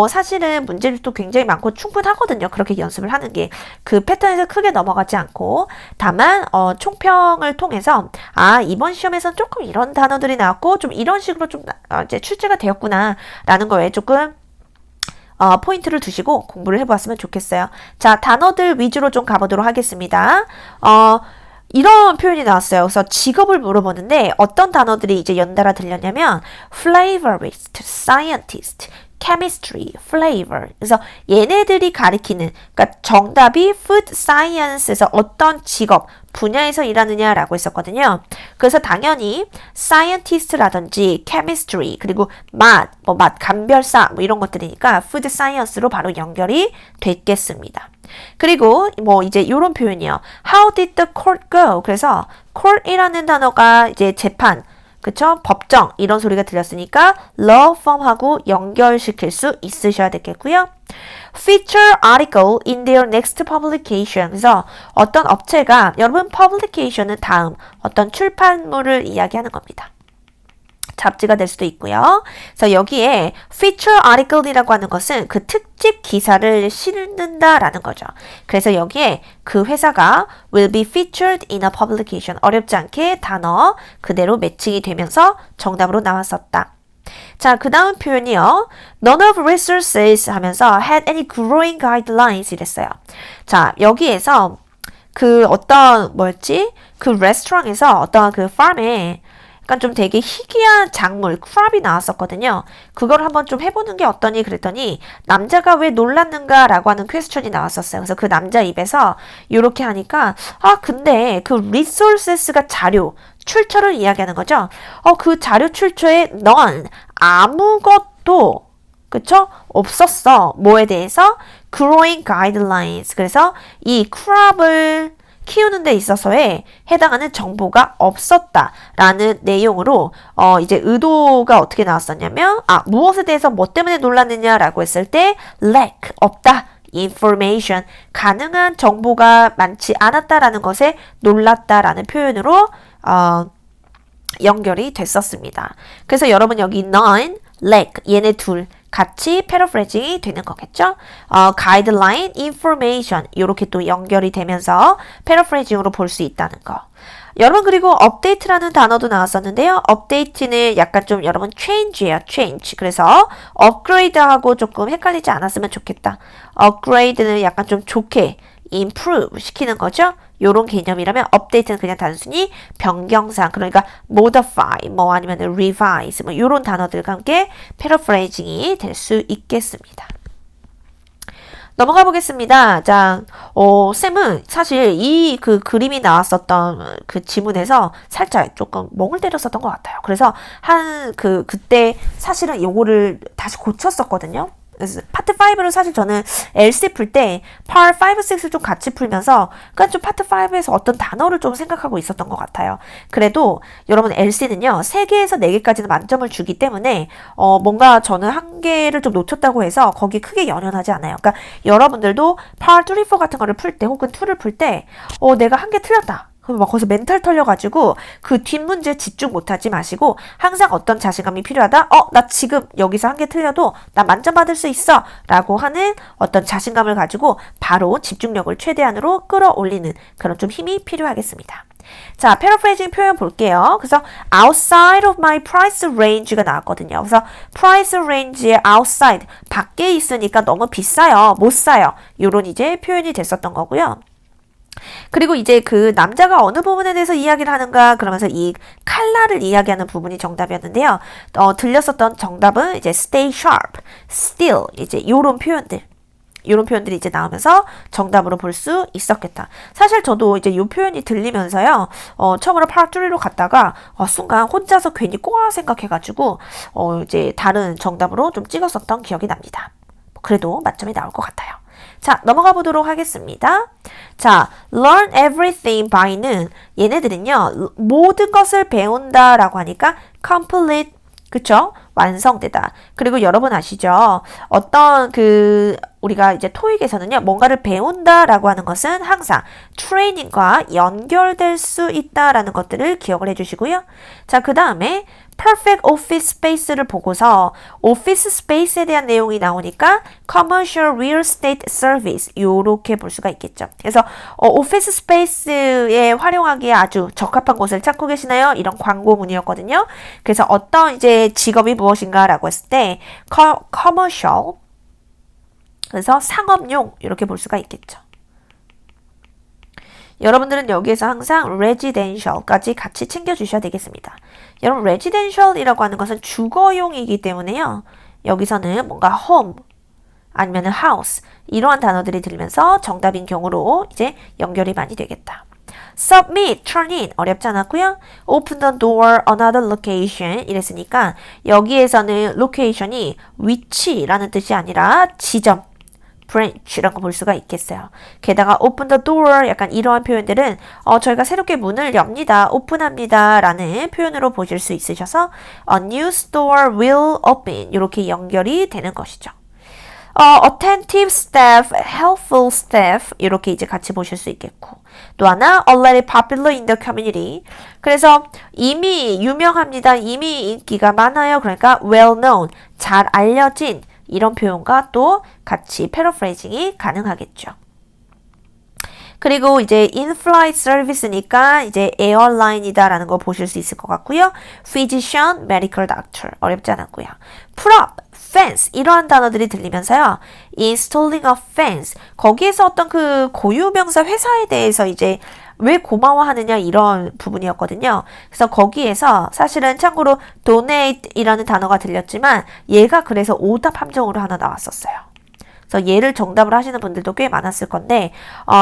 사실은 문제집도 굉장히 많고 충분하거든요. 그렇게 연습을 하는 게. 그 패턴에서 크게 넘어가지 않고 다만 총평을 통해서 이번 시험에서는 조금 이런 단어들이 나왔고 좀 이런 식으로 좀 이제 출제가 되었구나 라는 거에 조금 포인트를 두시고 공부를 해보았으면 좋겠어요. 자, 단어들 위주로 좀 가보도록 하겠습니다. 이런 표현이 나왔어요. 그래서 직업을 물어보는데 어떤 단어들이 이제 연달아 들렸냐면 flavorist, scientist, chemistry, flavor. 그래서 얘네들이 가리키는, 그러니까 정답이 food science에서 어떤 직업, 분야에서 일하느냐라고 했었거든요. 그래서 당연히 scientist라든지 chemistry, 그리고 맛, 맛 감별사 뭐 이런 것들이니까 food science로 바로 연결이 됐겠습니다. 그리고 이제 이런 표현이요. How did the court go? 그래서 court이라는 단어가 이제 재판, 그쵸? 법정 이런 소리가 들렸으니까 law firm하고 연결시킬 수 있으셔야 되겠고요. Feature article in their next publication. 그래서 어떤 업체가 여러분 publication은 다음 어떤 출판물을 이야기하는 겁니다. 잡지가 될 수도 있고요. 그래서 여기에 feature article이라고 하는 것은 그 특집 기사를 실는다라는 거죠. 그래서 여기에 그 회사가 will be featured in a publication. 어렵지 않게 단어 그대로 매칭이 되면서 정답으로 나왔었다. 자, 그 다음 표현이요. None of resources 하면서 had any growing guidelines 이랬어요. 자, 여기에서 그 어떤 그 레스토랑에서 어떤 그 farm에 약간 좀 되게 희귀한 작물, 크랍이 나왔었거든요. 그걸 한번 좀 해보는 게 어떠니 그랬더니 남자가 왜 놀랐는가라고 하는 퀘스천이 나왔었어요. 그래서 그 남자 입에서 이렇게 하니까 근데 그 resources가 자료, 출처를 이야기하는 거죠. 그 자료 출처에 none, 아무것도 그쵸? 없었어. 뭐에 대해서? growing guidelines. 그래서 이 크랍을 키우는 데 있어서에 해당하는 정보가 없었다라는 내용으로 이제 의도가 어떻게 나왔었냐면 무엇에 대해서 뭐 때문에 놀랐느냐라고 했을 때 lack, 없다, information, 가능한 정보가 많지 않았다라는 것에 놀랐다라는 표현으로 연결이 됐었습니다. 그래서 여러분 여기 none, lack, 얘네 둘 같이 paraphrasing이 되는 거겠죠? guideline, information 이렇게 또 연결이 되면서 paraphrasing으로 볼 수 있다는 거. 여러분 그리고 update라는 단어도 나왔었는데요. update는 약간 좀 여러분 change예요. change. 그래서 upgrade하고 조금 헷갈리지 않았으면 좋겠다. upgrade는 약간 좀 좋게 improve 시키는 거죠. 요런 개념이라면 update는 그냥 단순히 변경상 그러니까 modify 아니면 revise 요런 단어들과 함께 paraphrasing이 될 수 있겠습니다. 넘어가 보겠습니다. 자, 쌤은 사실 이 그 그림이 나왔었던 그 지문에서 살짝 조금 멍을 때렸었던 것 같아요. 그래서 그때 사실은 요거를 다시 고쳤었거든요. 파트 5를 사실 저는 LC 풀 때 Part 5, 6을 좀 같이 풀면서 그러니까 좀 파트 5에서 어떤 단어를 좀 생각하고 있었던 것 같아요. 그래도 여러분 LC는요 3개에서 4개까지는 만점을 주기 때문에 뭔가 저는 1개를 좀 놓쳤다고 해서 거기 크게 연연하지 않아요. 그러니까 여러분들도 Part 3, 4 같은 거를 풀 때 혹은 2를 풀 때 내가 1개 틀렸다. 그럼 막 거기서 멘탈 털려가지고 그 뒷문제 집중 못하지 마시고 항상 어떤 자신감이 필요하다. 나 지금 여기서 1개 틀려도 나 만점 받을 수 있어 라고 하는 어떤 자신감을 가지고 바로 집중력을 최대한으로 끌어올리는 그런 좀 힘이 필요하겠습니다. 자, paraphrasing 표현 볼게요. 그래서 outside of my price range가 나왔거든요. 그래서 price range의 outside, 밖에 있으니까 너무 비싸요. 못 사요. 요런 이제 표현이 됐었던 거고요. 그리고 이제 그 남자가 어느 부분에 대해서 이야기를 하는가 그러면서 이 칼라를 이야기하는 부분이 정답이었는데요. 들렸었던 정답은 이제 stay sharp, still 이제 요런 표현들이 이제 나오면서 정답으로 볼 수 있었겠다. 사실 저도 이제 이 표현이 들리면서요. 처음으로 Part 3로 갔다가 순간 혼자서 괜히 꼬아 생각해가지고 이제 다른 정답으로 좀 찍었었던 기억이 납니다. 그래도 만점이 나올 것 같아요. 자, 넘어가 보도록 하겠습니다. 자, learn everything by는 얘네들은요, 모든 것을 배운다라고 하니까 complete, 그쵸? 완성되다. 그리고 여러분 아시죠? 어떤 우리가 이제 토익에서는요, 뭔가를 배운다라고 하는 것은 항상 트레이닝과 연결될 수 있다라는 것들을 기억을 해주시고요. 자, 그 다음에 perfect office space를 보고서 office space에 대한 내용이 나오니까 commercial real estate service 요렇게 볼 수가 있겠죠. 그래서 office space에 활용하기에 아주 적합한 곳을 찾고 계시나요? 이런 광고문이었거든요. 그래서 어떤 이제 직업이 무엇인가라고 했을 때 commercial 그래서 상업용 이렇게 볼 수가 있겠죠. 여러분들은 여기에서 항상 residential까지 같이 챙겨주셔야 되겠습니다. 여러분 residential이라고 하는 것은 주거용이기 때문에요. 여기서는 뭔가 home 아니면 house 이러한 단어들이 들면서 정답인 경우로 이제 연결이 많이 되겠다. submit, turn in 어렵지 않았고요. open the door, another location 이랬으니까 여기에서는 location이 위치라는 뜻이 아니라 지점, branch라는 거 볼 수가 있겠어요. 게다가 open the door 약간 이러한 표현들은 저희가 새롭게 문을 엽니다, 오픈합니다 라는 표현으로 보실 수 있으셔서 a new store will open 이렇게 연결이 되는 것이죠. attentive staff, helpful staff 이렇게 이제 같이 보실 수 있겠고 또 하나 already popular in the community 그래서 이미 유명합니다. 이미 인기가 많아요. 그러니까 well known, 잘 알려진 이런 표현과 또 같이 패러프레이징이 가능하겠죠. 그리고 이제 in-flight service니까 이제 에어라인이다라는 거 보실 수 있을 것 같고요. physician, medical doctor 어렵지 않았고요. prop, fence 이러한 단어들이 들리면서요. installing a fence 거기에서 어떤 그 고유명사 회사에 대해서 이제 왜 고마워하느냐 이런 부분이었거든요. 그래서 거기에서 사실은 참고로 donate이라는 단어가 들렸지만 얘가 그래서 오답 함정으로 하나 나왔었어요. 그래서 얘를 정답을 하시는 분들도 꽤 많았을 건데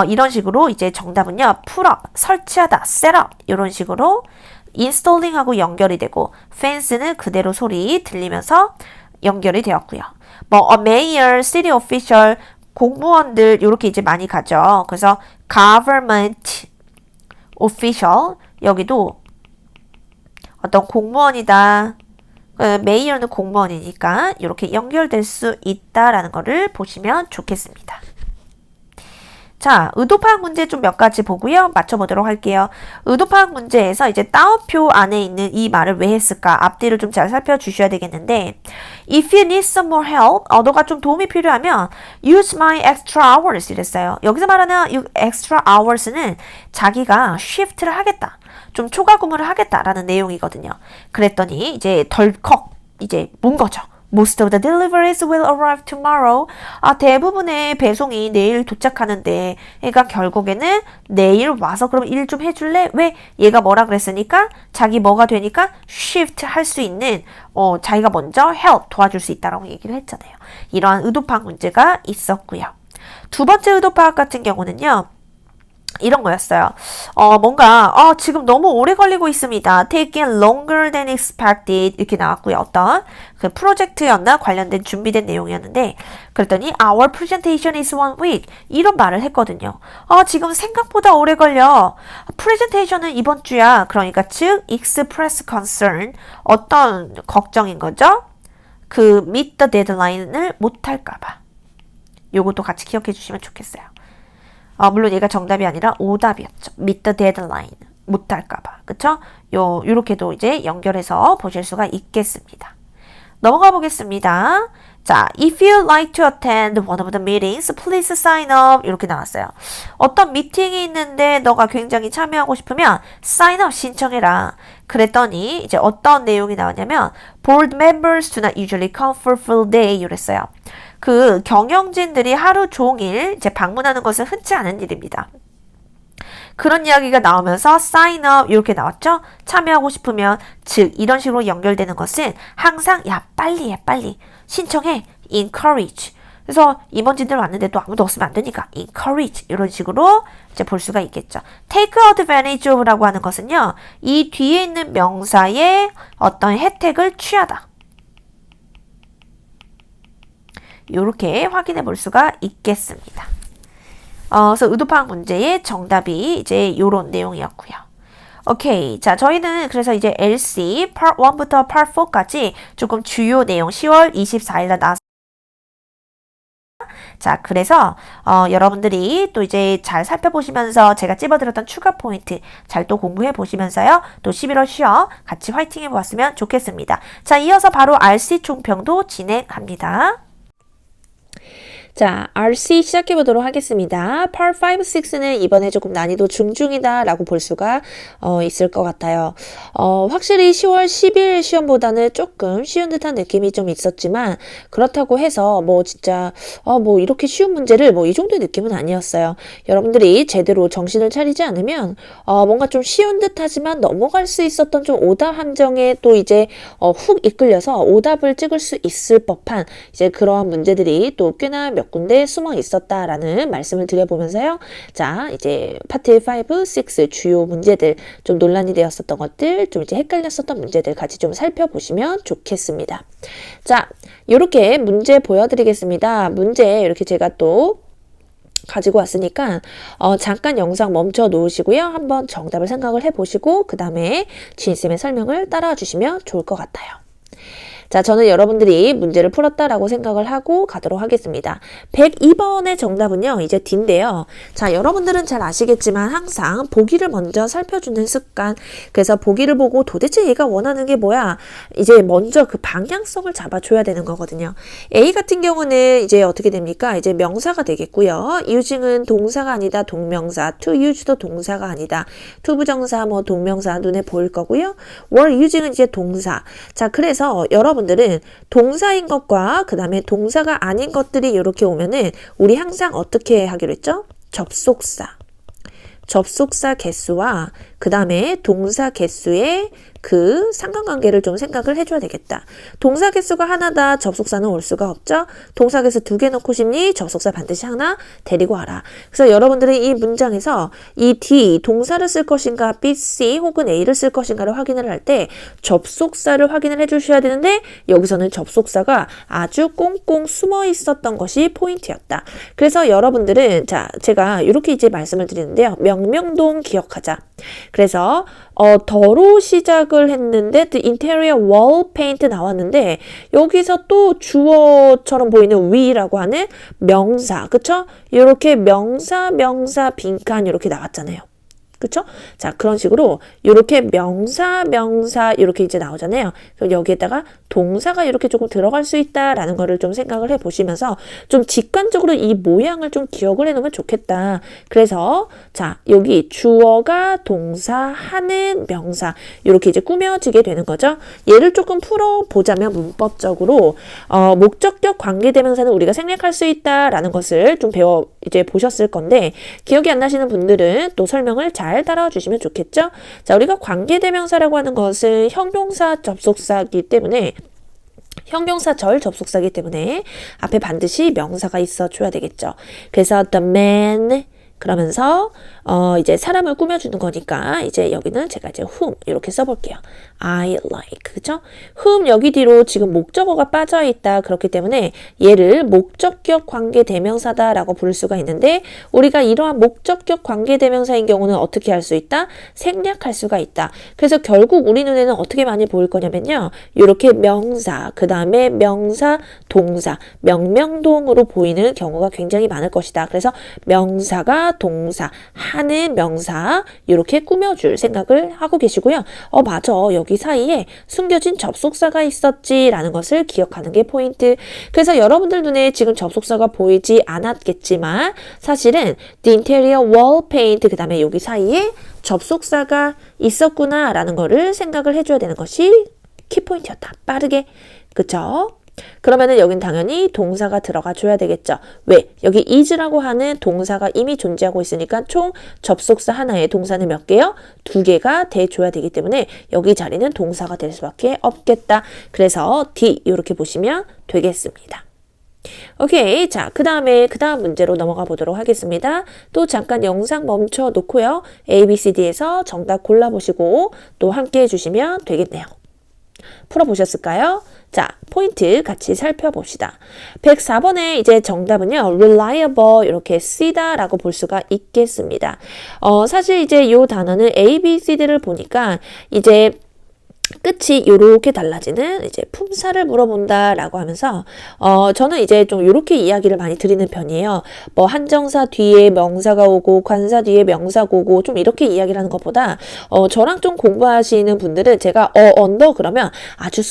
이런 식으로 이제 정답은요. put up, 설치하다, set up 이런 식으로 installing하고 연결이 되고 fence는 그대로 소리 들리면서 연결이 되었고요. 뭐 mayor, city official, 공무원들 이렇게 이제 많이 가죠. 그래서 government official 여기도 어떤 공무원이다. 메이어는 공무원이니까 이렇게 연결될 수 있다라는 거를 보시면 좋겠습니다. 자, 의도파악 문제 좀 몇 가지 보고요. 맞춰보도록 할게요. 의도파악 문제에서 이제 따옴표 안에 있는 이 말을 왜 했을까? 앞뒤를 좀 잘 살펴주셔야 되겠는데 If you need some more help, 너가 좀 도움이 필요하면 use my extra hours 이랬어요. 여기서 말하는 extra hours는 자기가 shift를 하겠다. 좀 초과 근무를 하겠다라는 내용이거든요. 그랬더니 이제 덜컥 이제 문 거죠. Most of the deliveries will arrive tomorrow. 대부분의 배송이 내일 도착하는데, 그러니까 결국에는 내일 와서 그럼 일 좀 해줄래? 왜? 얘가 뭐라 그랬으니까 자기 뭐가 되니까 shift 할 수 있는 자기가 먼저 help 도와줄 수 있다라고 얘기를 했잖아요. 이러한 의도파악 문제가 있었고요. 두 번째 의도파악 같은 경우는요. 이런 거였어요. 뭔가 지금 너무 오래 걸리고 있습니다. Taking longer than expected 이렇게 나왔고요. 어떤 그 프로젝트였나 관련된 준비된 내용이었는데 그랬더니 Our presentation is 1 week 이런 말을 했거든요. 지금 생각보다 오래 걸려. 프레젠테이션은 이번 주야. 그러니까 즉 express concern 어떤 걱정인 거죠? 그 meet the deadline을 못할까 봐. 요것도 같이 기억해 주시면 좋겠어요. 물론 얘가 정답이 아니라 오답이었죠. meet the deadline. 못할까봐. 그쵸? 요렇게도 이제 연결해서 보실 수가 있겠습니다. 넘어가 보겠습니다. 자, if you like to attend one of the meetings, please sign up. 이렇게 나왔어요. 어떤 미팅이 있는데 너가 굉장히 참여하고 싶으면 sign up 신청해라. 그랬더니 이제 어떤 내용이 나왔냐면 board members do not usually come for full day 이랬어요. 그 경영진들이 하루 종일 이제 방문하는 것은 흔치 않은 일입니다. 그런 이야기가 나오면서 sign up 이렇게 나왔죠. 참여하고 싶으면 즉 이런 식으로 연결되는 것은 항상 야 빨리 해 빨리 신청해 encourage. 그래서 임원진들 왔는데 또 아무도 없으면 안 되니까 encourage 이런 식으로 이제 볼 수가 있겠죠. take advantage of라고 하는 것은요. 이 뒤에 있는 명사의 어떤 혜택을 취하다. 이렇게 확인해 볼 수가 있겠습니다. 그래서 의도파악 문제의 정답이 이제 요런 내용이었고요. 오케이. 자, 저희는 그래서 이제 LC Part 1부터 Part 4까지 조금 주요 내용 10월 24일날 나왔습니다. 자, 그래서 여러분들이 또 이제 잘 살펴보시면서 제가 찝어드렸던 추가 포인트 잘 또 공부해 보시면서요. 또 11월 쉬어 같이 화이팅 해보았으면 좋겠습니다. 자, 이어서 바로 RC 총평도 진행합니다. 자, RC 시작해 보도록 하겠습니다. Part 5, 6는 이번에 조금 난이도 중중이다 라고 볼 수가 있을 것 같아요. 확실히 10월 10일 시험보다는 조금 쉬운 듯한 느낌이 좀 있었지만 그렇다고 해서 뭐 진짜 뭐 이렇게 쉬운 문제를 뭐 이 정도의 느낌은 아니었어요. 여러분들이 제대로 정신을 차리지 않으면 뭔가 좀 쉬운 듯하지만 넘어갈 수 있었던 좀 오답 함정에 또 이제 훅 이끌려서 오답을 찍을 수 있을 법한 이제 그러한 문제들이 또 꽤나 몇 군데 숨어 있었다라는 말씀을 드려보면서요. 자, 이제 파트 5, 6 주요 문제들, 좀 논란이 되었었던 것들, 좀 이제 헷갈렸었던 문제들 같이 좀 살펴보시면 좋겠습니다. 자, 이렇게 문제 보여드리겠습니다. 문제 이렇게 제가 또 가지고 왔으니까 잠깐 영상 멈춰 놓으시고요. 한번 정답을 생각을 해보시고 그 다음에 지인쌤의 설명을 따라와 주시면 좋을 것 같아요. 자, 저는 여러분들이 문제를 풀었다라고 생각을 하고 가도록 하겠습니다. 102번의 정답은요, 이제 D인데요. 자, 여러분들은 잘 아시겠지만 항상 보기를 먼저 살펴주는 습관. 그래서 보기를 보고 도대체 얘가 원하는 게 뭐야? 이제 먼저 그 방향성을 잡아줘야 되는 거거든요. A 같은 경우는 이제 어떻게 됩니까? 이제 명사가 되겠고요. using은 동사가 아니다, 동명사. to use도 동사가 아니다. to 부정사, 뭐 동명사 눈에 보일 거고요. were using은 이제 동사. 자, 그래서 여러분들은 동사인 것과 그 다음에 동사가 아닌 것들이 이렇게 오면은 우리 항상 어떻게 하기로 했죠? 접속사 개수와 그 다음에 동사 개수의 그 상관관계를 좀 생각을 해줘야 되겠다. 동사 개수가 하나다. 접속사는 올 수가 없죠. 동사 개수 2개 넣고 싶니? 접속사 반드시 하나 데리고 와라. 그래서 여러분들은 이 문장에서 이 D, 동사를 쓸 것인가 B, C 혹은 A를 쓸 것인가를 확인을 할 때 접속사를 확인을 해주셔야 되는데 여기서는 접속사가 아주 꽁꽁 숨어 있었던 것이 포인트였다. 그래서 여러분들은 자, 제가 이렇게 이제 말씀을 드리는데요. 명명동 기억하자. 그래서 더로 시작을 했는데 the interior wall paint 나왔는데 여기서 또 주어처럼 보이는 we라고 하는 명사, 그쵸? 이렇게 명사 빈칸 이렇게 나왔잖아요. 그쵸? 자, 그런 식으로 이렇게 명사 이렇게 이제 나오잖아요. 그럼 여기에다가 동사가 이렇게 조금 들어갈 수 있다라는 거를 좀 생각을 해보시면서 좀 직관적으로 이 모양을 좀 기억을 해놓으면 좋겠다. 그래서 자, 여기 주어가 동사 하는 명사 이렇게 이제 꾸며지게 되는 거죠. 얘를 조금 풀어보자면 문법적으로 목적격 관계대명사는 우리가 생략할 수 있다라는 것을 좀 이제 보셨을 건데 기억이 안 나시는 분들은 또 설명을 잘 따라와 주시면 좋겠죠. 자, 우리가 관계대명사라고 하는 것은 형용사 접속사이기 때문에 형용사절 접속사이기 때문에 앞에 반드시 명사가 있어줘야 되겠죠. 그래서 the man 그러면서 이제 사람을 꾸며주는 거니까 이제 여기는 제가 이제 whom 이렇게 써볼게요. I like 그죠? whom 여기 뒤로 지금 목적어가 빠져있다. 그렇기 때문에 얘를 목적격 관계대명사다라고 부를 수가 있는데 우리가 이러한 목적격 관계대명사인 경우는 어떻게 할 수 있다? 생략할 수가 있다. 그래서 결국 우리 눈에는 어떻게 많이 보일 거냐면요. 이렇게 명사, 그 다음에 명사, 동사, 명명동으로 보이는 경우가 굉장히 많을 것이다. 그래서 명사가 동사, 하는 명사 이렇게 꾸며줄 생각을 하고 계시고요. 맞아. 여기 사이에 숨겨진 접속사가 있었지라는 것을 기억하는 게 포인트. 그래서 여러분들 눈에 지금 접속사가 보이지 않았겠지만 사실은 the interior wall paint 그 다음에 여기 사이에 접속사가 있었구나라는 거를 생각을 해줘야 되는 것이 키포인트였다. 빠르게. 그쵸? 그러면은 여긴 당연히 동사가 들어가 줘야 되겠죠. 왜? 여기 is라고 하는 동사가 이미 존재하고 있으니까 총 접속사 하나에 동사는 몇 개요? 2개가 돼줘야 되기 때문에 여기 자리는 동사가 될 수밖에 없겠다. 그래서 D 이렇게 보시면 되겠습니다. 오케이. 자, 그 다음 문제로 넘어가 보도록 하겠습니다. 또 잠깐 영상 멈춰 놓고요. A, B, C, D에서 정답 골라보시고 또 함께 해주시면 되겠네요. 풀어보셨을까요? 자, 포인트 같이 살펴봅시다. 104번의 이제 정답은요, reliable 이렇게 C다라고 볼 수가 있겠습니다. 사실 이제 요 단어는 A, B, C, D를 보니까 이제 끝이 요렇게 달라지는 이제 품사를 물어본다라고 하면서 저는 이제 좀 요렇게 이야기를 많이 드리는 편이에요. 뭐 한정사 뒤에 명사가 오고 관사 뒤에 명사가 오고 좀 이렇게 이야기를 하는 것보다 저랑 좀 공부하시는 분들은 제가 언더 그러면 아주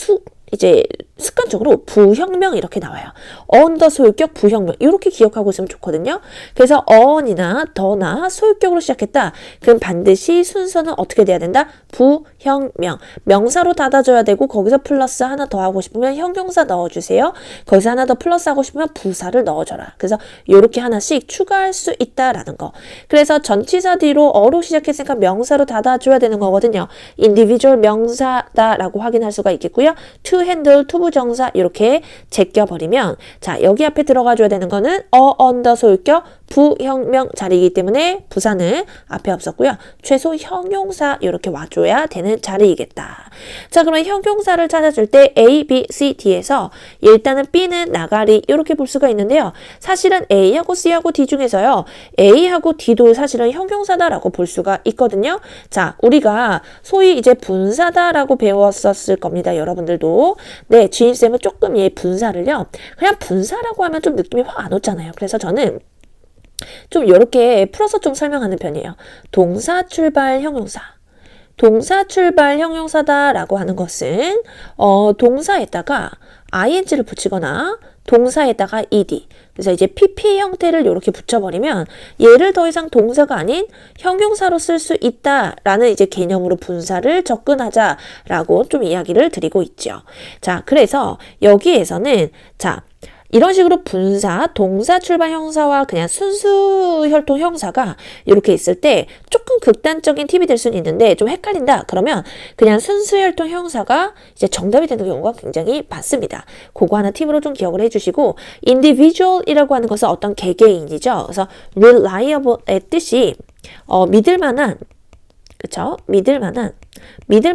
이제 습관적으로 부형명 이렇게 나와요. on더 소유격 부형명 이렇게 기억하고 있으면 좋거든요. 그래서 on이나 더나 소유격으로 시작했다. 그럼 반드시 순서는 어떻게 돼야 된다? 부형명. 명사로 닫아줘야 되고 거기서 플러스 하나 더 하고 싶으면 형용사 넣어주세요. 거기서 하나 더 플러스 하고 싶으면 부사를 넣어줘라. 그래서 이렇게 하나씩 추가할 수 있다라는 거. 그래서 전치사 뒤로 어로 시작했으니까 명사로 닫아줘야 되는 거거든요. individual 명사다라고 확인할 수가 있겠고요. to handle, to 부정사 이렇게 제껴버리면 자 여기 앞에 들어가줘야 되는 거는 언더 소유격 부형명 자리이기 때문에 부사는 앞에 없었고요. 최소 형용사 이렇게 와줘야 되는 자리이겠다. 자 그러면 형용사를 찾아줄 때 A, B, C, D에서 일단은 B는 나가리 이렇게 볼 수가 있는데요. 사실은 A하고 C하고 D 중에서요. A하고 D도 사실은 형용사다라고 볼 수가 있거든요. 자 우리가 소위 이제 분사다라고 배웠었을 겁니다. 여러분들도. 네 지인쌤은 조금 이 분사를요. 그냥 분사라고 하면 좀 느낌이 확 안 오잖아요. 그래서 저는 좀 이렇게 풀어서 좀 설명하는 편이에요. 동사 출발 형용사. 동사 출발 형용사다라고 하는 것은 동사에다가 ing를 붙이거나 동사에다가 ed. 그래서 이제 pp 형태를 이렇게 붙여버리면 얘를 더 이상 동사가 아닌 형용사로 쓸 수 있다라는 이제 개념으로 분사를 접근하자라고 좀 이야기를 드리고 있죠. 자, 그래서 여기에서는 자. 이런 식으로 분사, 동사 출발 형사와 그냥 순수 혈통 형사가 이렇게 있을 때 조금 극단적인 팁이 될 수는 있는데 좀 헷갈린다. 그러면 그냥 순수 혈통 형사가 이제 정답이 되는 경우가 굉장히 많습니다. 그거 하나 팁으로 좀 기억을 해주시고 individual이라고 하는 것은 어떤 개개인이죠. 그래서 reliable의 뜻이 믿을 만한 그쵸? 믿을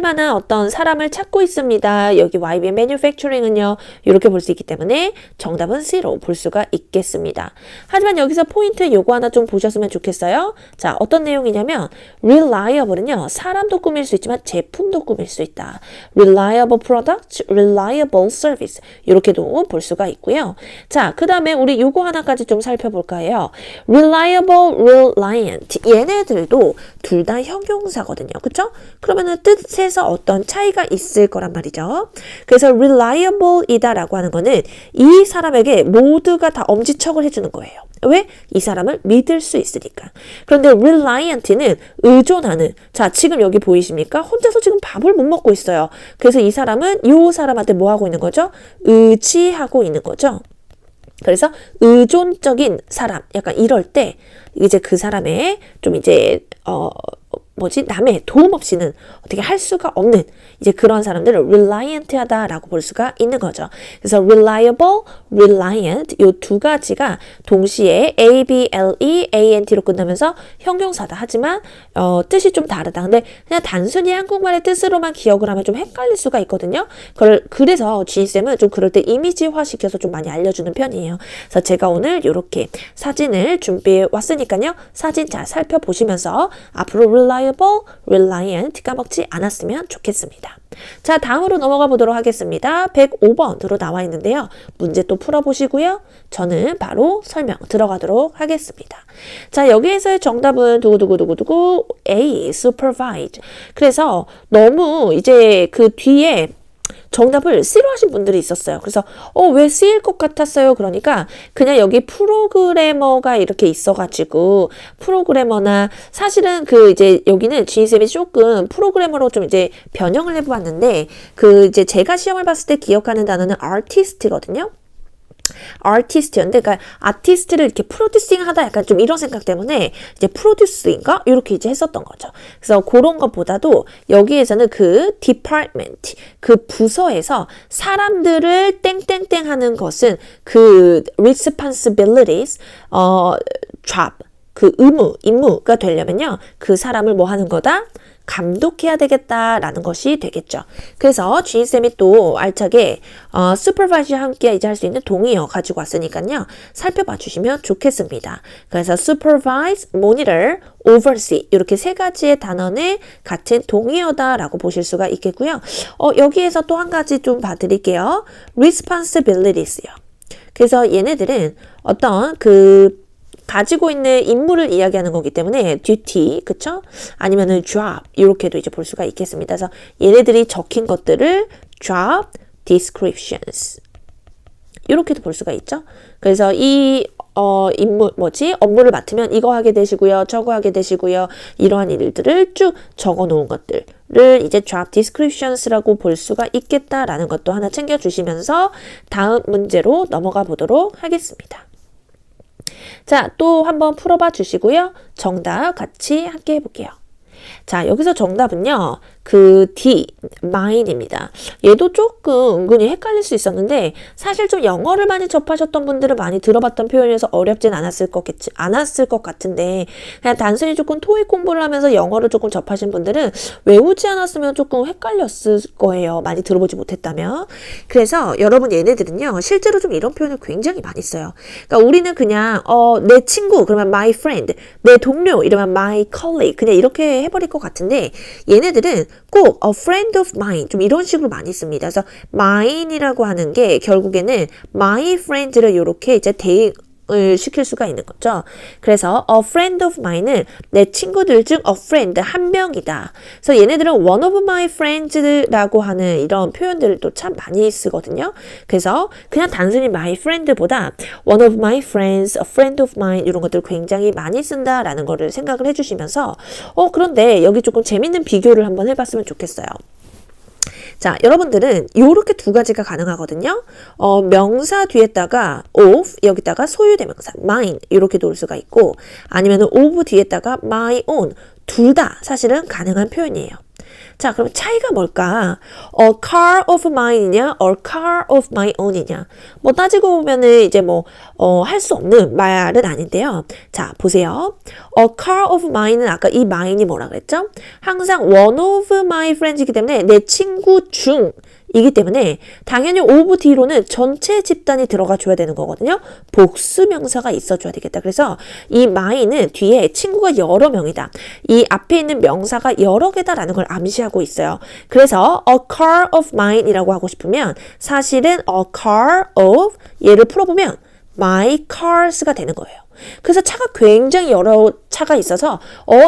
만한 어떤 사람을 찾고 있습니다. 여기 YBM manufacturing은요. 이렇게 볼 수 있기 때문에 정답은 C로 볼 수가 있겠습니다. 하지만 여기서 포인트 요거 하나 좀 보셨으면 좋겠어요. 자, 어떤 내용이냐면 reliable은요. 사람도 꾸밀 수 있지만 제품도 꾸밀 수 있다. reliable product, reliable service 이렇게도 볼 수가 있고요. 자, 그 다음에 우리 요거 하나까지 좀 살펴볼까 해요. reliable, reliant 얘네들도 둘 다 형용사거든요. 그쵸? 그러면은 뜻에서 어떤 차이가 있을 거란 말이죠. 그래서 reliable이다라고 하는 거는 이 사람에게 모두가 다 엄지척을 해주는 거예요. 왜? 이 사람을 믿을 수 있으니까. 그런데 reliant는 의존하는. 자, 지금 여기 보이십니까? 혼자서 지금 밥을 못 먹고 있어요. 그래서 이 사람은 이 사람한테 뭐 하고 있는 거죠? 의지하고 있는 거죠. 그래서 의존적인 사람, 약간 이럴 때 이제 그 사람의 좀 이제 남의 도움 없이는 어떻게 할 수가 없는 이제 그런 사람들을 reliant하다라고 볼 수가 있는 거죠. 그래서 reliable, reliant 요 두 가지가 동시에 A-B-L-E-A-N-T로 끝나면서 형용사다. 하지만 뜻이 좀 다르다. 근데 그냥 단순히 한국말의 뜻으로만 기억을 하면 좀 헷갈릴 수가 있거든요. 그래서 지인쌤은 좀 그럴 때 이미지화 시켜서 좀 많이 알려주는 편이에요. 그래서 제가 오늘 이렇게 사진을 준비해 왔으니까요. 사진 잘 살펴보시면서 앞으로 reliable, reliant 까먹지 않았으면 좋겠습니다. 자, 다음으로 넘어가 보도록 하겠습니다. 105번으로 나와 있는데요. 문제 또 풀어보시고요. 저는 바로 설명 들어가도록 하겠습니다. 자, 여기에서의 정답은 두구두구두구두구 A, supervise. 그래서 너무 이제 그 뒤에 정답을 C로 하신 분들이 있었어요. 그래서 왜 C일 것 같았어요? 그러니까 그냥 여기 프로그래머가 이렇게 있어가지고 프로그래머나 사실은 그 이제 여기는 지인쌤이 조금 프로그래머로 좀 이제 변형을 해보았는데 그 이제 제가 시험을 봤을 때 기억하는 단어는 artist거든요. 아티스트였는데, 그러니까 아티스트를 이렇게 프로듀싱 하다 약간 좀 이런 생각 때문에 이제 프로듀스인가? 이렇게 이제 했었던 거죠. 그래서 그런 것보다도 여기에서는 그 디파트먼트, 그 부서에서 사람들을 땡땡땡 하는 것은 그 responsibilities, job, 그 임무가 되려면요. 그 사람을 뭐 하는 거다? 감독해야 되겠다라는 것이 되겠죠. 그래서 지인쌤이 또 알차게 supervise와 함께 이제 할 수 있는 동의어 가지고 왔으니까요. 살펴봐 주시면 좋겠습니다. 그래서 supervise, monitor, oversee 이렇게 세 가지의 단어는 같은 동의어다라고 보실 수가 있겠고요. 여기에서 또 한 가지 좀 봐드릴게요. responsibilities요. 그래서 얘네들은 어떤 그 가지고 있는 임무를 이야기하는 거기 때문에 duty, 그쵸? 아니면은 job, 이렇게도 이제 볼 수가 있겠습니다. 그래서 얘네들이 적힌 것들을 job, descriptions. 이렇게도 볼 수가 있죠. 그래서 이 업무를 맡으면 이거 하게 되시고요. 저거 하게 되시고요. 이러한 일들을 쭉 적어 놓은 것들을 이제 job descriptions라고 볼 수가 있겠다라는 것도 하나 챙겨주시면서 다음 문제로 넘어가 보도록 하겠습니다. 자, 또 한번 풀어봐 주시고요. 정답 같이 함께 해볼게요. 자, 여기서 정답은요. 그 D, mine입니다. 얘도 조금 은근히 헷갈릴 수 있었는데 사실 좀 영어를 많이 접하셨던 분들은 많이 들어봤던 표현이어서 어렵진 않았을 것 같은데 그냥 단순히 조금 토익 공부를 하면서 영어를 조금 접하신 분들은 외우지 않았으면 조금 헷갈렸을 거예요. 많이 들어보지 못했다면. 그래서 여러분 얘네들은요. 실제로 좀 이런 표현을 굉장히 많이 써요. 그러니까 우리는 그냥 내 친구 그러면 my friend, 내 동료 이러면 my colleague 그냥 이렇게 해버릴 것 같은데 얘네들은 꼭 a friend of mine 좀 이런 식으로 많이 씁니다. 그래서 mine이라고 하는 게 결국에는 my friend를 이렇게 이제 대응을 시킬 수가 있는 거죠. 그래서 a friend of mine은 내 친구들 중 a friend 한 명이다. 그래서 얘네들은 one of my friends라고 하는 이런 표현들을 또 참 많이 쓰거든요. 그래서 그냥 단순히 my friend보다 one of my friends, a friend of mine 이런 것들을 굉장히 많이 쓴다라는 거를 생각을 해주시면서 그런데 여기 조금 재밌는 비교를 한번 해봤으면 좋겠어요. 자, 여러분들은 요렇게 두 가지가 가능하거든요. 명사 뒤에다가 of, 여기다가 소유대명사 mine 이렇게 놓을 수가 있고 아니면은 of 뒤에다가 my own 둘 다 사실은 가능한 표현이에요. 자, 그럼 차이가 뭘까? A car of mine이냐, a car of my own이냐. 뭐 따지고 보면은 이제 할 수 없는 말은 아닌데요. 자, 보세요. A car of mine은 아까 이 mine이 뭐라 그랬죠? 항상 one of my friends이기 때문에 내 친구 중 이기 때문에 당연히 of 뒤로는 전체 집단이 들어가 줘야 되는 거거든요. 복수 명사가 있어줘야 되겠다. 그래서 이 mine은 뒤에 친구가 여러 명이다. 이 앞에 있는 명사가 여러 개다라는 걸 암시하고 있어요. 그래서 a car of mine이라고 하고 싶으면 사실은 a car of 얘를 풀어보면 my cars가 되는 거예요. 그래서 차가 굉장히 여러 차가 있어서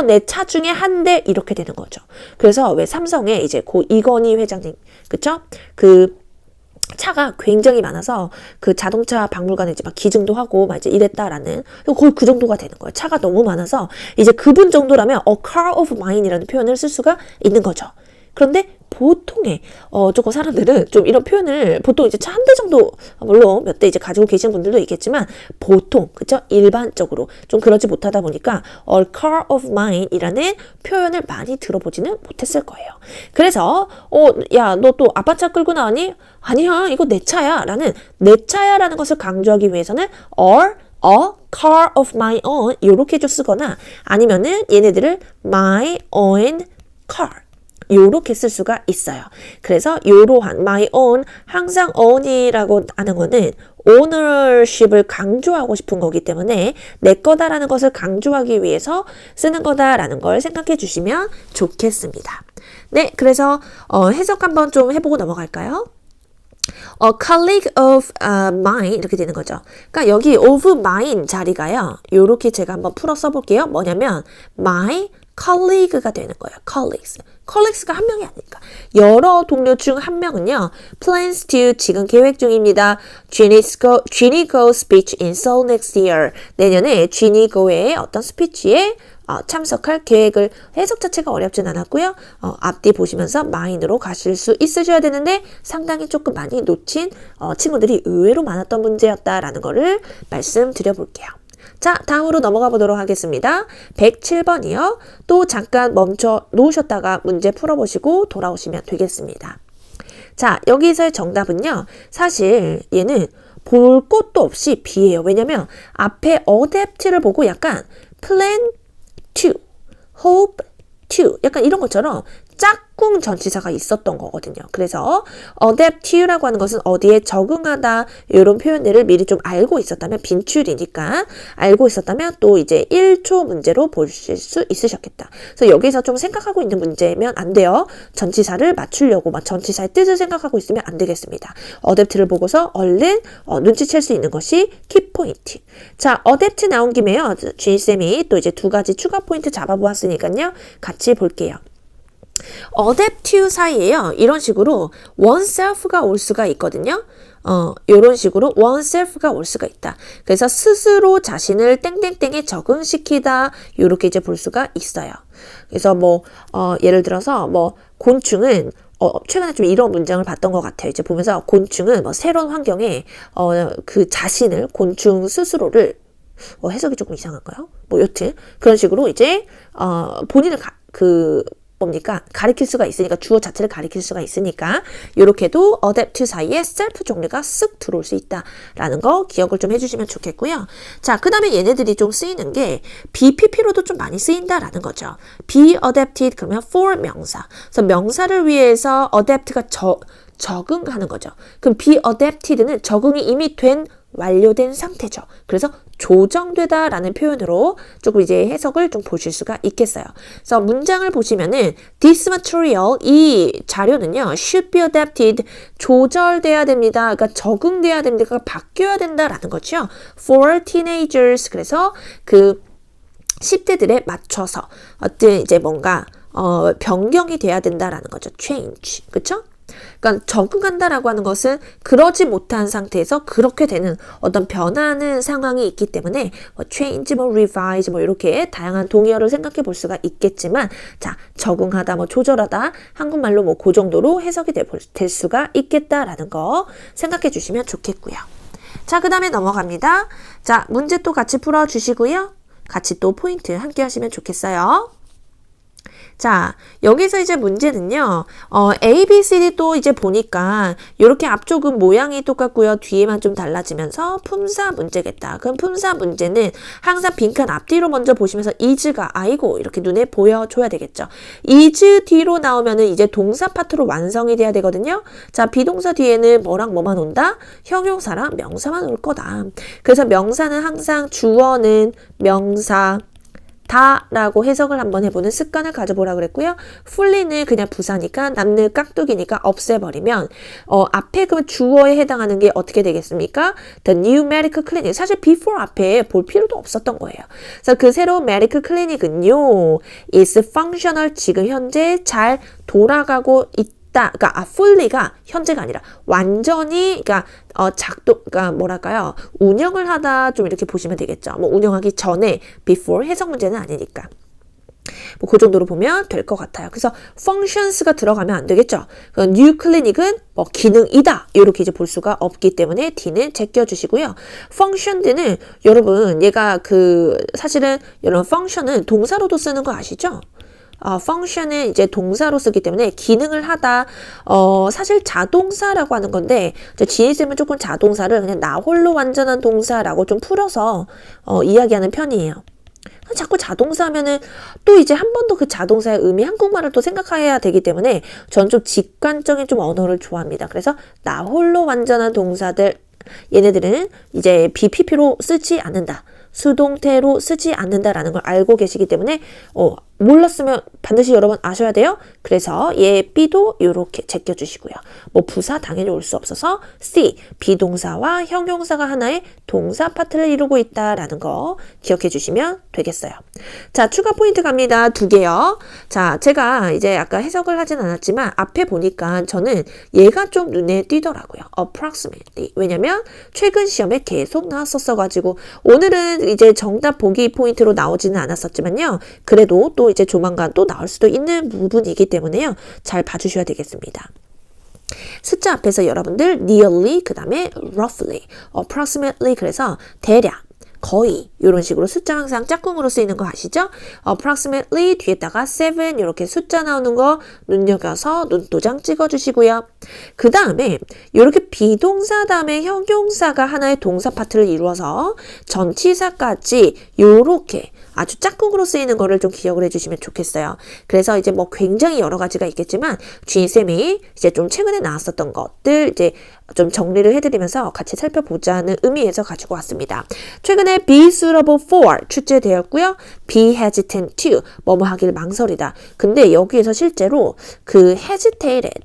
내 차 중에 한 대 이렇게 되는 거죠. 그래서 왜 삼성에 이제 고 이건희 회장님 그쵸? 그 차가 굉장히 많아서 그 자동차 박물관에 이제 막 기증도 하고 막 이제 이랬다라는 거의 그 정도가 되는 거예요. 차가 너무 많아서 이제 그분 정도라면 a car of mine이라는 표현을 쓸 수가 있는 거죠. 그런데 보통의 조금 사람들은 좀 이런 표현을 보통 이제 차 한 대 정도 물론 몇 대 이제 가지고 계신 분들도 있겠지만 보통 그쵸 일반적으로 좀 그러지 못하다 보니까 a car of mine이라는 표현을 많이 들어보지는 못했을 거예요. 그래서 야 너 또 아빠 차 끌고 나왔니? 아니야 이거 내 차야 라는 내 차야라는 것을 강조하기 위해서는 a car of my own 이렇게 좀 쓰거나 아니면은 얘네들을 my own car 요렇게 쓸 수가 있어요. 그래서 요러한 my own 항상 own이라고 하는 거는 ownership을 강조하고 싶은 거기 때문에 내 거다라는 것을 강조하기 위해서 쓰는 거다라는 걸 생각해 주시면 좋겠습니다. 네, 그래서 해석 한번 좀 해보고 넘어갈까요? A colleague of mine 이렇게 되는 거죠. 그러니까 여기 of mine 자리가요. 요렇게 제가 한번 풀어 써볼게요. 뭐냐면 my colleague가 되는 거예요. colleagues가 한 명이 아니니까. 여러 동료 중 한 명은요. plans to 지금 계획 중입니다. Ginny Go speech in Seoul next year. 내년에 Ginny Go의 어떤 스피치에 참석할 계획을 해석 자체가 어렵진 않았고요. 앞뒤 보시면서 마인으로 가실 수 있으셔야 되는데 상당히 조금 많이 놓친 친구들이 의외로 많았던 문제였다라는 거를 말씀드려 볼게요. 자, 다음으로 넘어가 보도록 하겠습니다. 107번이요. 또 잠깐 멈춰 놓으셨다가 문제 풀어보시고 돌아오시면 되겠습니다. 자, 여기서의 정답은요. 사실 얘는 볼 것도 없이 B예요. 왜냐면 앞에 adapt를 보고 약간 plan to, hope to 약간 이런 것처럼 짝꿍 전치사가 있었던 거거든요. 그래서 adapt to라고 하는 것은 어디에 적응하다 이런 표현들을 미리 좀 알고 있었다면 빈출이니까 알고 있었다면 또 이제 1초 문제로 보실 수 있으셨겠다. 그래서 여기서 좀 생각하고 있는 문제면 안 돼요. 전치사를 맞추려고 막 전치사의 뜻을 생각하고 있으면 안 되겠습니다. adapt를 보고서 얼른 눈치챌 수 있는 것이 키포인트. 자, adapt 나온 김에요. 주인쌤이 또 이제 두 가지 추가 포인트 잡아보았으니까요. 같이 볼게요. adapt to 사이에요. 이런 식으로 oneself가 올 수가 있거든요. 이런 식으로 oneself가 올 수가 있다. 그래서 스스로 자신을 땡땡땡에 적응시키다. 이렇게 이제 볼 수가 있어요. 그래서 예를 들어서 곤충은 최근에 좀 이런 문장을 봤던 것 같아요. 이제 보면서 곤충은 새로운 환경에 그 자신을 곤충 스스로를 해석이 조금 이상한가요? 여튼 그런 식으로 이제 본인을 가리킬 수가 있으니까 주어 자체를 가리킬 수가 있으니까 이렇게도 adapt to 사이에 self 종류가 쓱 들어올 수 있다라는 거 기억을 좀 해주시면 좋겠고요. 자, 그 다음에 얘네들이 좀 쓰이는 게 BPP로도 좀 많이 쓰인다라는 거죠. be adapted 그러면 for 명사. 그래서 명사를 위해서 adapt가 적응하는 거죠. 그럼 be adapted는 적응이 이미 완료된 상태죠. 그래서 조정되다 라는 표현으로 조금 이제 해석을 좀 보실 수가 있겠어요. 그래서 문장을 보시면은 this material, 이 자료는요, should be adapted, 조절돼야 됩니다. 그러니까 적응돼야 됩니다. 그러니까 바뀌어야 된다라는 거죠. for teenagers, 그래서 그 10대들에 맞춰서 어떤 이제 뭔가 변경이 돼야 된다라는 거죠. change. 그쵸? 그러니까 적응한다라고 하는 것은 그러지 못한 상태에서 그렇게 되는 어떤 변하는 상황이 있기 때문에 change, revise 이렇게 다양한 동의어를 생각해 볼 수가 있겠지만 자, 적응하다, 조절하다 한국말로 그 정도로 해석이 될 수가 있겠다라는 거 생각해 주시면 좋겠고요. 자, 그 다음에 넘어갑니다. 자, 문제 또 같이 풀어주시고요. 같이 또 포인트 함께 하시면 좋겠어요. 자, 여기서 이제 문제는요, A, B, C, D 또 이제 보니까, 이렇게 앞쪽은 모양이 똑같고요, 뒤에만 좀 달라지면서 품사 문제겠다. 그럼 품사 문제는 항상 빈칸 앞뒤로 먼저 보시면서 is가, 아이고, 이렇게 눈에 보여줘야 되겠죠. is 뒤로 나오면은 이제 동사 파트로 완성이 돼야 되거든요. 자, 비동사 뒤에는 뭐랑 뭐만 온다? 형용사랑 명사만 올 거다. 그래서 명사는 항상 주어는 명사, 다라고 해석을 한번 해보는 습관을 가져보라 그랬고요. fully는 그냥 부사니까 남는 깍두기니까 없애버리면 앞에 그 주어에 해당하는 게 어떻게 되겠습니까? The new medical clinic. 사실 before 앞에 볼 필요도 없었던 거예요. 그래서 그 새로운 medical clinic은요, is functional, 지금 현재 잘 돌아가고 있다. 그러니까 fully가 현재가 아니라 완전히 그러니까 뭐랄까요, 운영을 하다 좀 이렇게 보시면 되겠죠. 운영하기 전에 before 해석 문제는 아니니까. 그 정도로 보면 될 것 같아요. 그래서 functions가 들어가면 안 되겠죠. new clinic은 기능이다 이렇게 이제 볼 수가 없기 때문에 D는 제껴주시고요. function는 여러분 얘가 사실은 여러분 function은 동사로도 쓰는 거 아시죠? function은 이제 동사로 쓰기 때문에 기능을 하다, 사실 자동사라고 하는 건데, 지혜쌤은 조금 자동사를 그냥 나 홀로 완전한 동사라고 좀 풀어서, 이야기하는 편이에요. 자꾸 자동사 하면은 또 이제 한 번 더 그 자동사의 의미, 한국말을 또 생각해야 되기 때문에 전 좀 직관적인 좀 언어를 좋아합니다. 그래서 나 홀로 완전한 동사들, 얘네들은 이제 BPP로 쓰지 않는다. 수동태로 쓰지 않는다라는 걸 알고 계시기 때문에 몰랐으면 반드시 여러분 아셔야 돼요. 그래서 얘 B도 이렇게 제껴주시고요. 부사 당연히 올 수 없어서 C, 비동사와 형용사가 하나의 동사 파트를 이루고 있다라는 거 기억해 주시면 되겠어요. 자, 추가 포인트 갑니다. 2개요. 자, 제가 이제 아까 해석을 하진 않았지만 앞에 보니까 저는 얘가 좀 눈에 띄더라고요. approximately. 왜냐면 최근 시험에 계속 나왔었어가지고 오늘은 이제 정답 보기 포인트로 나오지는 않았었지만요. 그래도 또 이제 조만간 또 나올 수도 있는 부분이기 때문에요. 잘 봐주셔야 되겠습니다. 숫자 앞에서 여러분들 nearly, 그 다음에 roughly, approximately, 그래서 대략, 거의 이런 식으로 숫자 항상 짝꿍으로 쓰이는 거 아시죠? approximately 뒤에다가 7 이렇게 숫자 나오는 거 눈여겨서 눈도장 찍어주시고요. 그 다음에 이렇게 비동사 다음에 형용사가 하나의 동사 파트를 이루어서 전치사까지 이렇게 아주 짝꿍으로 쓰이는 거를 좀 기억을 해주시면 좋겠어요. 그래서 이제 굉장히 여러 가지가 있겠지만 주인쌤이 이제 좀 최근에 나왔었던 것들 이제 좀 정리를 해드리면서 같이 살펴보자는 의미에서 가지고 왔습니다. 최근에 be suitable for 출제되었고요. be hesitant to 뭐뭐 하길 망설이다. 근데 여기에서 실제로 그 hesitated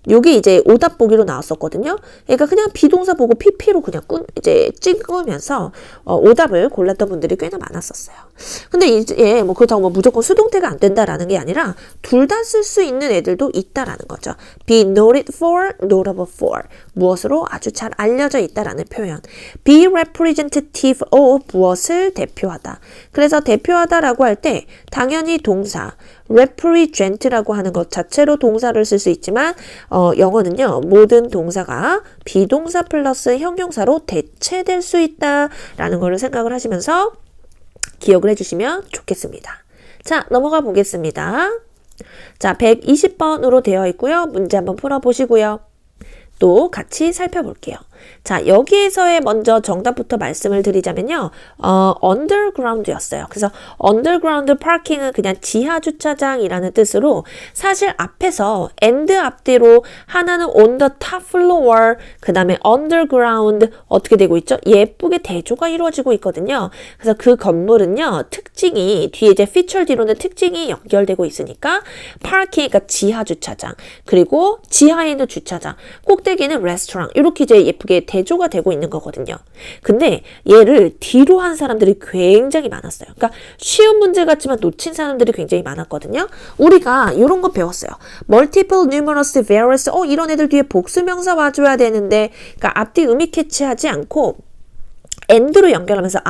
요게 이제 오답 보기로 나왔었거든요. 그러니까 그냥 비동사 보고 PP로 그냥 이제 찍으면서 오답을 골랐던 분들이 꽤나 많았었어요. 근데 이제 뭐 그렇다고 뭐 무조건 수동태가 안 된다라는 게 아니라 둘 다 쓸 수 있는 애들도 있다라는 거죠. be noted for, notable for. 무엇으로 아주 잘 알려져 있다라는 표현. be representative of 무엇을 대표하다. 그래서 대표하다라고 할 때 당연히 동사 represent라고 하는 것 자체로 동사를 쓸 수 있지만 영어는요 모든 동사가 비동사 플러스 형용사로 대체될 수 있다라는 거를 생각을 하시면서 기억을 해주시면 좋겠습니다. 자, 넘어가 보겠습니다. 자, 120번으로 되어 있고요. 문제 한번 풀어보시고요. 또 같이 살펴볼게요. 자, 여기에서의 먼저 정답부터 말씀을 드리자면요. underground였어요. 그래서 underground parking은 그냥 지하 주차장이라는 뜻으로 사실 앞에서 and 앞뒤로 하나는 on the top floor, 그 다음에 underground 어떻게 되고 있죠? 예쁘게 대조가 이루어지고 있거든요. 그래서 그 건물은요, 특징이 뒤에 이제 feature 뒤로는 특징이 연결되고 있으니까 parking, 그러니까 지하 주차장, 그리고 지하에 있는 주차장, 꼭대기는 레스토랑, 이렇게 이제 예쁘게 대조가 되고 있는 거거든요. 근데 얘를 뒤로 한 사람들이 굉장히 많았어요. 그러니까 쉬운 문제 같지만 놓친 사람들이 굉장히 많았거든요. 우리가 이런 거 배웠어요. multiple, numerous, various, 이런 애들 뒤에 복수명사 와줘야 되는데, 그러니까 앞뒤 의미 캐치하지 않고 and로 연결하면서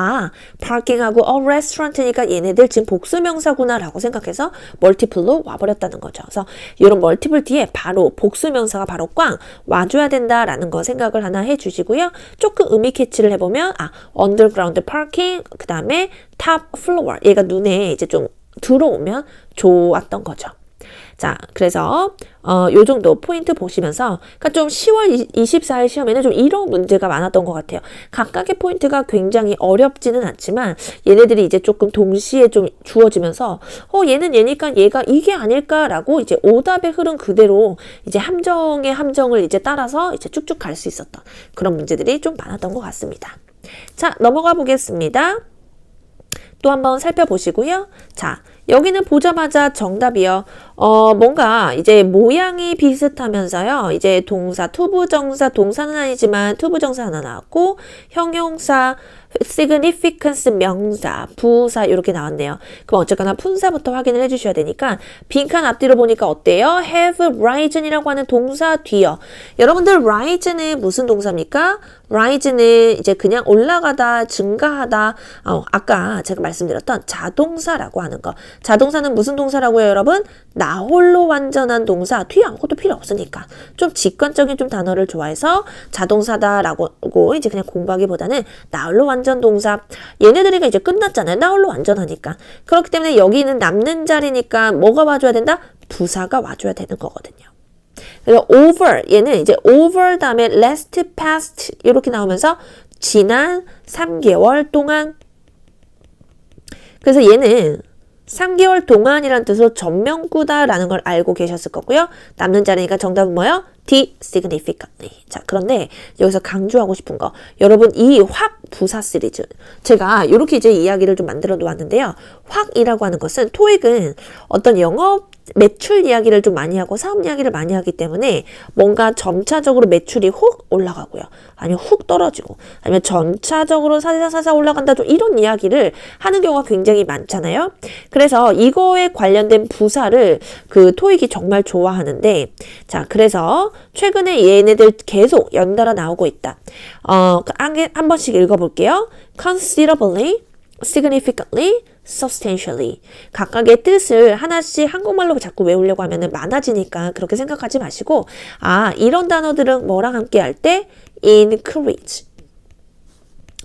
parking하고 restaurant니까 얘네들 지금 복수명사구나 라고 생각해서 multiple로 와버렸다는 거죠. 그래서 이런 multiple 뒤에 바로 복수명사가 바로 꽝 와줘야 된다라는 거 생각을 하나 해주시고요. 조금 의미 캐치를 해보면 underground parking, 그 다음에 top floor, 얘가 눈에 이제 좀 들어오면 좋았던 거죠. 자, 그래서 요 정도 포인트 보시면서 그러니까 좀 10월 24일 시험에는 좀 이런 문제가 많았던 것 같아요. 각각의 포인트가 굉장히 어렵지는 않지만 얘네들이 이제 조금 동시에 좀 주어지면서 얘는 얘니까 얘가 이게 아닐까라고 이제 오답의 흐름 그대로 이제 함정의 함정을 이제 따라서 이제 쭉쭉 갈 수 있었던 그런 문제들이 좀 많았던 것 같습니다. 자, 넘어가 보겠습니다. 또 한번 살펴보시고요. 자, 여기는 보자마자 정답이요. 뭔가 이제 모양이 비슷하면서요. 이제 동사, 투부정사, 동사는 아니지만 투부정사 하나 나왔고, 형용사, significance, 명사, 부사 이렇게 나왔네요. 그럼 어쨌거나 품사부터 확인을 해주셔야 되니까 빈칸 앞뒤로 보니까 어때요? have risen이라고 하는 동사 뒤요. 여러분들 risen은 무슨 동사입니까? risen은 이제 그냥 올라가다, 증가하다. 아까 제가 말씀드렸던 자동사라고 하는 거. 자동사는 무슨 동사라고요, 여러분? 나 홀로 완전한 동사. 뒤에 아무것도 필요 없으니까. 좀 직관적인 좀 단어를 좋아해서 자동사다라고 이제 그냥 공부하기보다는 나 홀로 완전 동사. 얘네들이가 이제 끝났잖아요. 나 홀로 완전하니까. 그렇기 때문에 여기는 남는 자리니까 뭐가 와줘야 된다? 부사가 와줘야 되는 거거든요. 그래서 over, 얘는 이제 over 다음에 last, past 이렇게 나오면서 지난 3개월 동안. 그래서 얘는 3개월 동안이라는 뜻으로 전명구다라는 걸 알고 계셨을 거고요. 남는 자리니까 정답은 뭐예요? D, significantly. 자, 그런데 여기서 강조하고 싶은 거. 여러분, 이 확 부사 시리즈. 제가 이렇게 이제 이야기를 좀 만들어 놓았는데요. 확이라고 하는 것은 토익은 어떤 영업 매출 이야기를 좀 많이 하고 사업 이야기를 많이 하기 때문에 뭔가 점차적으로 매출이 훅 올라가고요. 아니면 훅 떨어지고 아니면 점차적으로 사사사사 올라간다 좀 이런 이야기를 하는 경우가 굉장히 많잖아요. 그래서 이거에 관련된 부사를 그 토익이 정말 좋아하는데 자, 그래서 최근에 얘네들 계속 연달아 나오고 있다. 한 번씩 읽어볼게요. considerably, significantly, substantially. 각각의 뜻을 하나씩 한국말로 자꾸 외우려고 하면은 많아지니까 그렇게 생각하지 마시고 이런 단어들은 뭐랑 함께 할 때 increase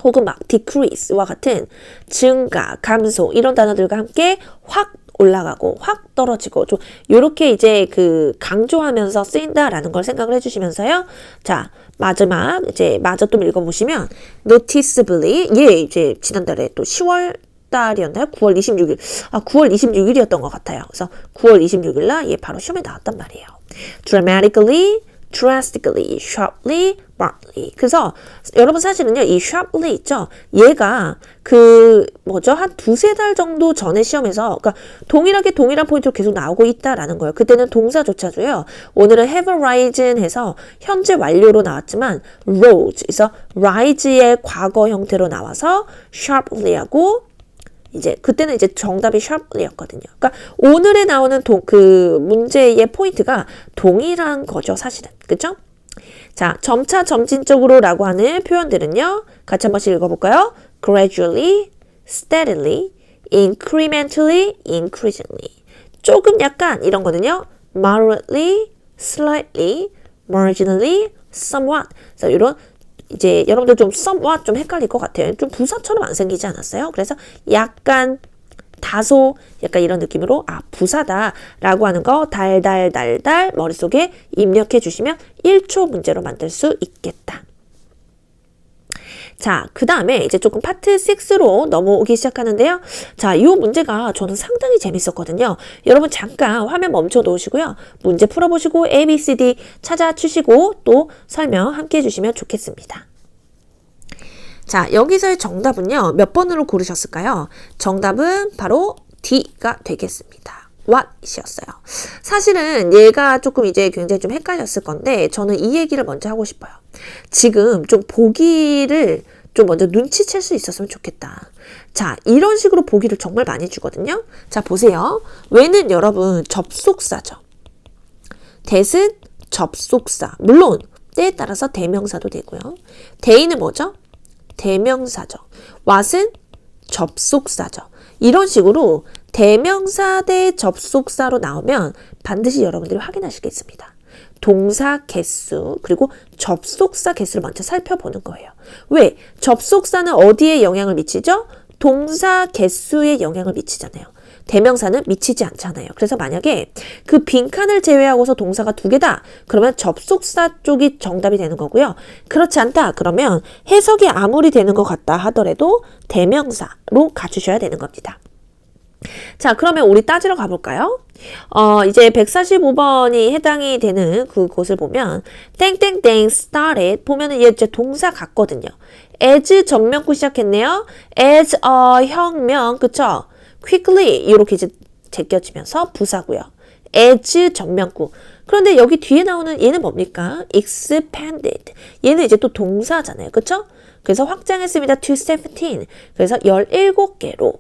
혹은 막 decrease와 같은 증가, 감소 이런 단어들과 함께 확 올라가고 확 떨어지고 좀 요렇게 이제 그 강조하면서 쓰인다라는 걸 생각을 해주시면서요. 자, 마지막 이제 마저 좀 읽어보시면 noticeably 얘 이제 지난달에 또 10월 달이었나요? 9월 26일. 9월 26일이었던 것 같아요. 그래서 9월 26일 날 얘 바로 시험에 나왔단 말이에요. dramatically, drastically, sharply, markedly. 그래서 여러분 사실은요, 이 sharply 있죠? 얘가 한 두세 달 정도 전에 시험에서, 그러니까 동일하게 동일한 포인트로 계속 나오고 있다라는 거예요. 그때는 동사조차도요, 오늘은 have risen 해서 현재 완료로 나왔지만, rose, 그래서 rise의 과거 형태로 나와서 sharply 하고, 이제 그때는 이제 정답이 sharply였거든요. 그러니까 오늘에 나오는 그 문제의 포인트가 동일한 거죠, 사실은. 그죠? 자, 점차 점진적으로라고 하는 표현들은요. 같이 한 번씩 읽어볼까요? gradually, steadily, incrementally, increasingly. 조금 약간 이런 거는요. moderately, slightly, marginally, somewhat. 그래서 이런 이제 여러분들 좀 somewhat 좀 헷갈릴 것 같아요. 좀 부사처럼 안 생기지 않았어요? 그래서 약간 다소 약간 이런 느낌으로 부사다라고 하는 거 달달달달 머릿속에 입력해 주시면 1초 문제로 만들 수 있겠다. 자, 그 다음에 이제 조금 파트 6로 넘어오기 시작하는데요. 자, 이 문제가 저는 상당히 재밌었거든요. 여러분 잠깐 화면 멈춰 놓으시고요. 문제 풀어보시고 A, B, C, D 찾아주시고 또 설명 함께 해주시면 좋겠습니다. 자, 여기서의 정답은요. 몇 번으로 고르셨을까요? 정답은 바로 D가 되겠습니다. what이었어요. 사실은 얘가 조금 이제 굉장히 좀 헷갈렸을 건데 저는 이 얘기를 먼저 하고 싶어요. 지금 좀 보기를 좀 먼저 눈치챌 수 있었으면 좋겠다. 자, 이런 식으로 보기를 정말 많이 주거든요. 자, 보세요. when은 여러분 접속사죠. that은 접속사. 물론 때에 따라서 대명사도 되고요. they는 뭐죠? 대명사죠. what은 접속사죠. 이런 식으로 대명사 대 접속사로 나오면 반드시 여러분들이 확인하시겠습니다. 동사 개수 그리고 접속사 개수를 먼저 살펴보는 거예요. 왜? 접속사는 어디에 영향을 미치죠? 동사 개수에 영향을 미치잖아요. 대명사는 미치지 않잖아요. 그래서 만약에 그 빈칸을 제외하고서 동사가 2개다. 그러면 접속사 쪽이 정답이 되는 거고요. 그렇지 않다. 그러면 해석이 아무리 되는 것 같다 하더라도 대명사로 가주셔야 되는 겁니다. 자, 그러면 우리 따지러 가볼까요? 이제 145번이 해당이 되는 그곳을 보면 땡땡땡 started 보면은 얘 이제 동사 같거든요. as 전명구 시작했네요. as 혁명 그쵸? quickly 이렇게 이제 제껴지면서 부사고요. as 전명구. 그런데 여기 뒤에 나오는 얘는 뭡니까? expanded. 얘는 이제 또 동사잖아요. 그쵸? 그래서 확장했습니다. to 17. 그래서 17개로.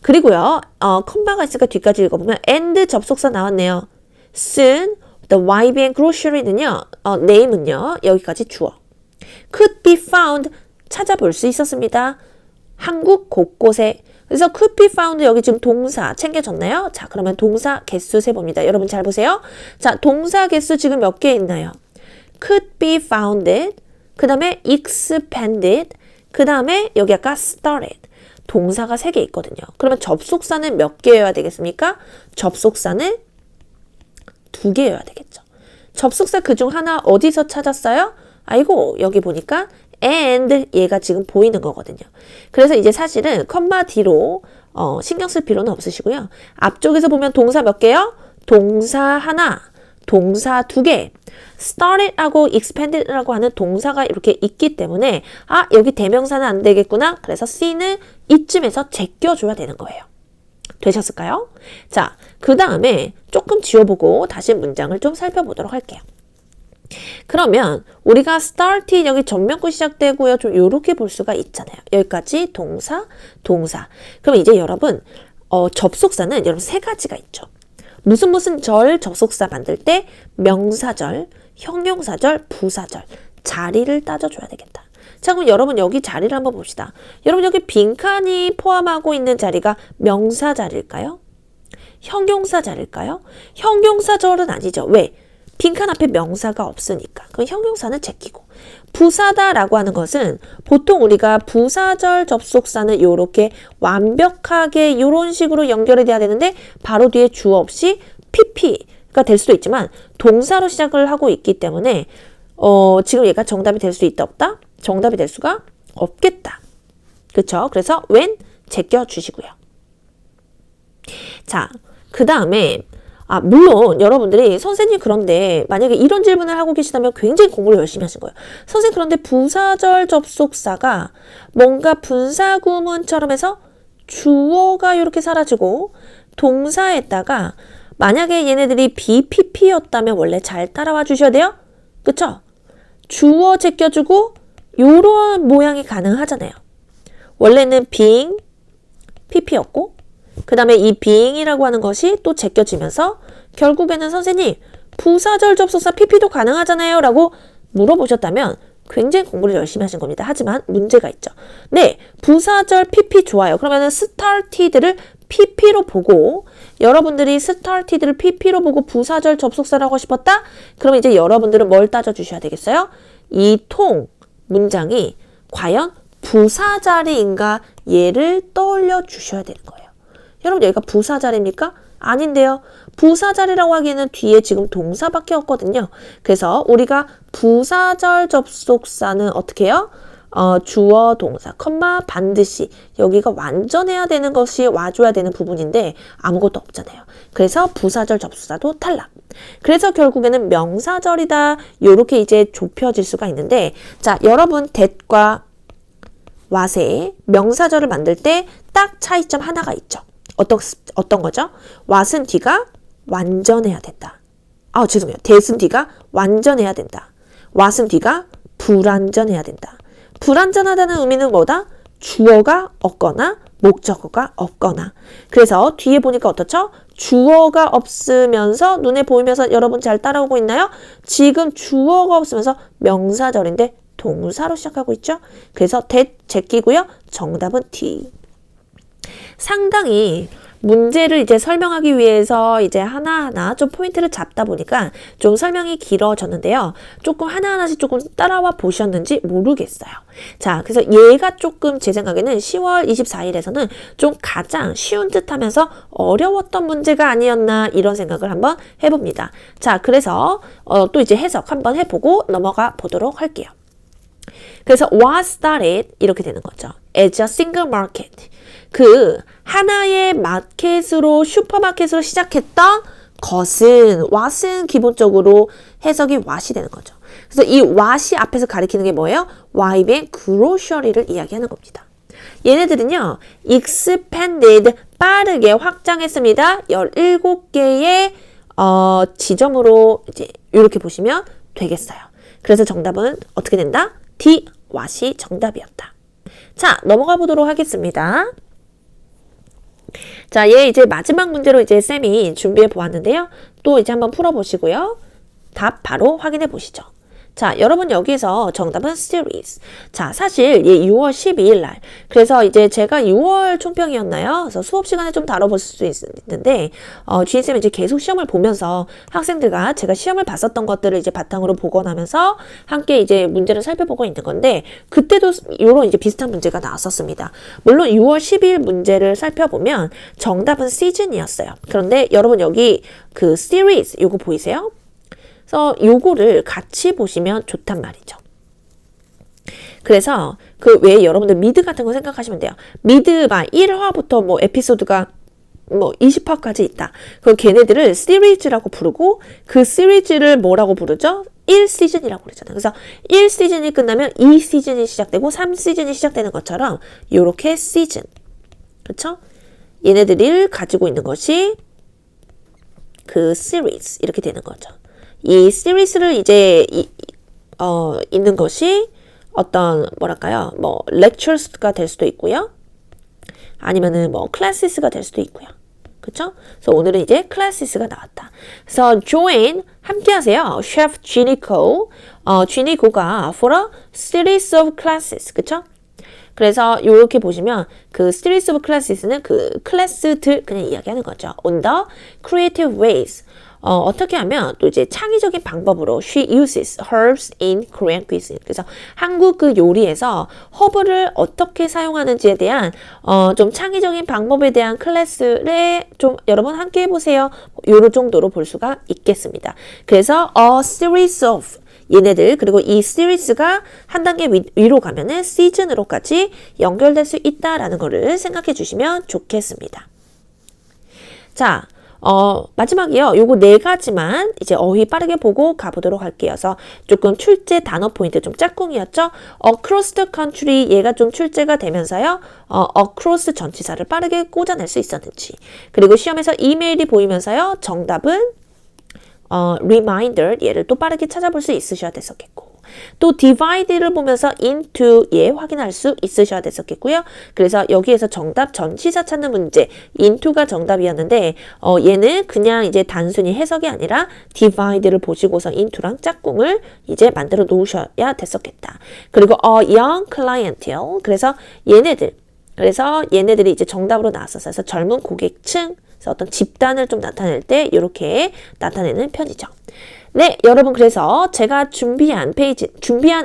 그리고요, 컴마가 있으니까 뒤까지 읽어보면 and 접속사 나왔네요. soon, the YBN grocery는요, name은요, 여기까지 주어. could be found, 찾아볼 수 있었습니다. 한국 곳곳에. 그래서 could be found 여기 지금 동사 챙겨졌나요? 자, 그러면 동사 개수 세봅니다. 여러분 잘 보세요. 자, 동사 개수 지금 몇 개 있나요? could be founded, 그 다음에 expanded, 그 다음에 여기 아까 started. 동사가 3개 있거든요. 그러면 접속사는 몇 개여야 되겠습니까? 접속사는 2개여야 되겠죠. 접속사 그중 하나 어디서 찾았어요? 아이고, 여기 보니까 and 얘가 지금 보이는 거거든요. 그래서 이제 사실은 컴마 뒤로 신경 쓸 필요는 없으시고요. 앞쪽에서 보면 동사 몇 개요? 동사 하나, 동사 2개. started하고 expanded라고 하는 동사가 이렇게 있기 때문에 여기 대명사는 안 되겠구나. 그래서 C는 이쯤에서 제껴줘야 되는 거예요. 되셨을까요? 자, 그 다음에 조금 지워보고 다시 문장을 좀 살펴보도록 할게요. 그러면 우리가 started 여기 전명구 시작되고요. 좀 이렇게 볼 수가 있잖아요. 여기까지 동사, 동사. 그럼 이제 여러분 접속사는 여러분 3가지가 있죠. 무슨 절 접속사 만들 때 명사절, 형용사절, 부사절 자리를 따져줘야 되겠다. 자, 그럼 여러분 여기 자리를 한번 봅시다. 여러분 여기 빈칸이 포함하고 있는 자리가 명사 자리일까요? 형용사 자리일까요? 형용사절은 아니죠. 왜? 빈칸 앞에 명사가 없으니까. 그럼 형용사는 제끼고. 부사다라고 하는 것은 보통 우리가 부사절 접속사는 이렇게 완벽하게 이런 식으로 연결이 돼야 되는데 바로 뒤에 주어 없이 PP가 될 수도 있지만 동사로 시작을 하고 있기 때문에 지금 얘가 정답이 될 수 있다 없다? 정답이 될 수가 없겠다. 그쵸? 그래서 when 제껴주시고요. 자, 그 다음에 물론 여러분들이 선생님 그런데 만약에 이런 질문을 하고 계시다면 굉장히 공부를 열심히 하신 거예요. 선생님 그런데 부사절 접속사가 뭔가 분사구문처럼 해서 주어가 이렇게 사라지고 동사에다가 만약에 얘네들이 BPP였다면 원래 잘 따라와 주셔야 돼요. 그쵸? 주어 제껴주고 요런 모양이 가능하잖아요. 원래는 being, PP였고 그 다음에 이 being이라고 하는 것이 또 제껴지면서 결국에는 선생님 부사절 접속사 PP도 가능하잖아요 라고 물어보셨다면 굉장히 공부를 열심히 하신 겁니다. 하지만 문제가 있죠. 네, 부사절 PP 좋아요. 그러면은 started를 PP로 보고 여러분들이 started를 PP로 보고 부사절 접속사라고 하고 싶었다? 그럼 이제 여러분들은 뭘 따져주셔야 되겠어요? 이 통 문장이 과연 부사자리인가 얘를 떠올려 주셔야 되는 거예요. 여러분 여기가 부사자리입니까? 아닌데요. 부사자리라고 하기에는 뒤에 지금 동사밖에 없거든요. 그래서 우리가 부사절 접속사는 어떻게 해요? 주어, 동사, 컴마, 반드시 여기가 완전해야 되는 것이 와줘야 되는 부분인데 아무것도 없잖아요. 그래서 부사절 접속사도 탈락. 그래서 결국에는 명사절이다. 요렇게 이제 좁혀질 수가 있는데 자, 여러분 that과 what의 명사절을 만들 때 딱 차이점 하나가 있죠. 어떤 거죠? what은 뒤가 완전해야 된다. 죄송해요. that은 뒤가 완전해야 된다. what은 뒤가 불완전해야 된다. 불완전하다는 의미는 뭐다? 주어가 없거나 목적어가 없거나. 그래서 뒤에 보니까 어떻죠? 주어가 없으면서 눈에 보이면서 여러분 잘 따라오고 있나요? 지금 주어가 없으면서 명사절인데 동사로 시작하고 있죠? 그래서 that 제끼고요. 정답은 D. 상당히 문제를 이제 설명하기 위해서 이제 하나하나 좀 포인트를 잡다 보니까 좀 설명이 길어졌는데요. 조금 하나하나씩 조금 따라와 보셨는지 모르겠어요. 자, 그래서 얘가 조금 제 생각에는 10월 24일에서는 좀 가장 쉬운 듯 하면서 어려웠던 문제가 아니었나 이런 생각을 한번 해봅니다. 자, 그래서 또 이제 해석 한번 해보고 넘어가 보도록 할게요. 그래서 was started 이렇게 되는 거죠. as a single market. 그 하나의 마켓으로 슈퍼마켓으로 시작했던 것은 what은 기본적으로 해석이 what이 되는 거죠. 그래서 이 what이 앞에서 가리키는 게 뭐예요? YBN grocery를 이야기하는 겁니다. 얘네들은요. expanded 빠르게 확장했습니다. 17개의 지점으로 이제 이렇게 보시면 되겠어요. 그래서 정답은 어떻게 된다? D, what이 정답이었다. 자, 넘어가 보도록 하겠습니다. 자, 얘 이제 마지막 문제로 이제 쌤이 준비해 보았는데요. 또 이제 한번 풀어보시고요. 답 바로 확인해 보시죠. 자, 여러분 여기서 정답은 series. 자, 사실 얘 6월 12일 날. 그래서 이제 제가 6월 총평이었나요? 그래서 수업 시간에 좀 다뤄볼 수 있는데, GSM 이제 계속 시험을 보면서 학생들과 제가 시험을 봤었던 것들을 이제 바탕으로 보고 나면서 함께 이제 문제를 살펴보고 있는 건데, 그때도 이런 이제 비슷한 문제가 나왔었습니다. 물론 6월 12일 문제를 살펴보면 정답은 season이었어요. 그런데 여러분 여기 그 series 요거 보이세요? 그래서 요거를 같이 보시면 좋단 말이죠. 그래서 그 왜 여러분들 미드 같은 거 생각하시면 돼요. 미드 막 1화부터 뭐 에피소드가 뭐 20화까지 있다. 그럼 걔네들을 시리즈라고 부르고 그 시리즈를 뭐라고 부르죠? 1시즌이라고 그러잖아요. 그래서 1시즌이 끝나면 2시즌이 시작되고 3시즌이 시작되는 것처럼 요렇게 시즌. 그렇죠? 얘네들을 가지고 있는 것이 그 시리즈 이렇게 되는 거죠. 이 시리즈를 이제 있는 것이 어떤 뭐랄까요? 뭐 lectures가 될 수도 있고요. 아니면은 뭐 classes가 될 수도 있고요. 그쵸? 그래서 오늘은 이제 classes가 나왔다. 그래서 join 함께 하세요. Chef Ginico. Ginico가 for a series of classes. 그쵸? 그래서 이렇게 보시면 그 series of classes는 그 클래스들 그냥 이야기하는 거죠. On the creative ways. 어떻게 하면 또 이제 창의적인 방법으로 she uses herbs in Korean cuisine. 그래서 한국 그 요리에서 허브를 어떻게 사용하는지에 대한 좀 창의적인 방법에 대한 클래스를 좀 여러분 함께 해보세요. 요런 정도로 볼 수가 있겠습니다. 그래서 a series of 얘네들 그리고 이 시리즈가 한 단계 위로 가면은 시즌으로까지 연결될 수 있다라는 거를 생각해 주시면 좋겠습니다. 자, 마지막이요. 요거 네 가지만 이제 어휘 빠르게 보고 가보도록 할게요. 그래서 조금 출제 단어 포인트 좀 짝꿍이었죠? across the country 얘가 좀 출제가 되면서요. across 전치사를 빠르게 꽂아낼 수 있었는지. 그리고 시험에서 이메일이 보이면서요. 정답은 reminder 얘를 또 빠르게 찾아볼 수 있으셔야 됐었겠고. 또 divide를 보면서 into 예 확인할 수 있으셔야 됐었겠고요. 그래서 여기에서 정답 전치사 찾는 문제 into가 정답이었는데 얘는 그냥 이제 단순히 해석이 아니라 divide를 보시고서 into랑 짝꿍을 이제 만들어 놓으셔야 됐었겠다. 그리고 young clientele 그래서 얘네들이 이제 정답으로 나왔었어요. 그래서 젊은 고객층 그래서 어떤 집단을 좀 나타낼 때 이렇게 나타내는 편이죠. 네, 여러분 그래서 제가 준비한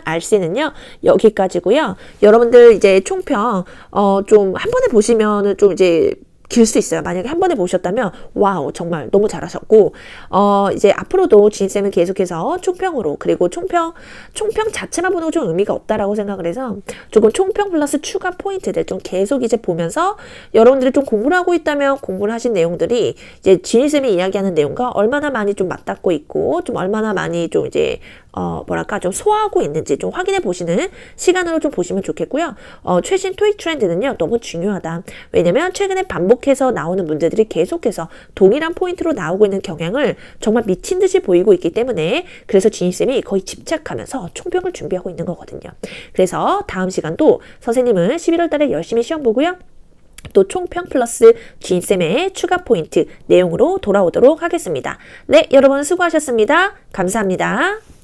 RC는요 여기까지고요. 여러분들 이제 총평 좀 한 번에 보시면은 좀 이제 길 수 있어요. 만약에 한 번에 보셨다면 와우 정말 너무 잘하셨고 이제 앞으로도 진쌤은 계속해서 총평으로 그리고 총평 자체만 보는 건 좀 의미가 없다라고 생각을 해서 조금 총평 플러스 추가 포인트들 좀 계속 이제 보면서 여러분들이 좀 공부를 하고 있다면 공부를 하신 내용들이 이제 진쌤이 이야기하는 내용과 얼마나 많이 좀 맞닿고 있고 좀 얼마나 많이 좀 이제 좀 소화하고 있는지 좀 확인해 보시는 시간으로 좀 보시면 좋겠고요. 최신 토익 트렌드는요 너무 중요하다. 왜냐면 최근에 반복해서 나오는 문제들이 계속해서 동일한 포인트로 나오고 있는 경향을 정말 미친 듯이 보이고 있기 때문에 그래서 진희쌤이 거의 집착하면서 총평을 준비하고 있는 거거든요. 그래서 다음 시간도 선생님은 11월 달에 열심히 시험 보고요. 또 총평 플러스 진쌤의 추가 포인트 내용으로 돌아오도록 하겠습니다. 네, 여러분 수고하셨습니다. 감사합니다.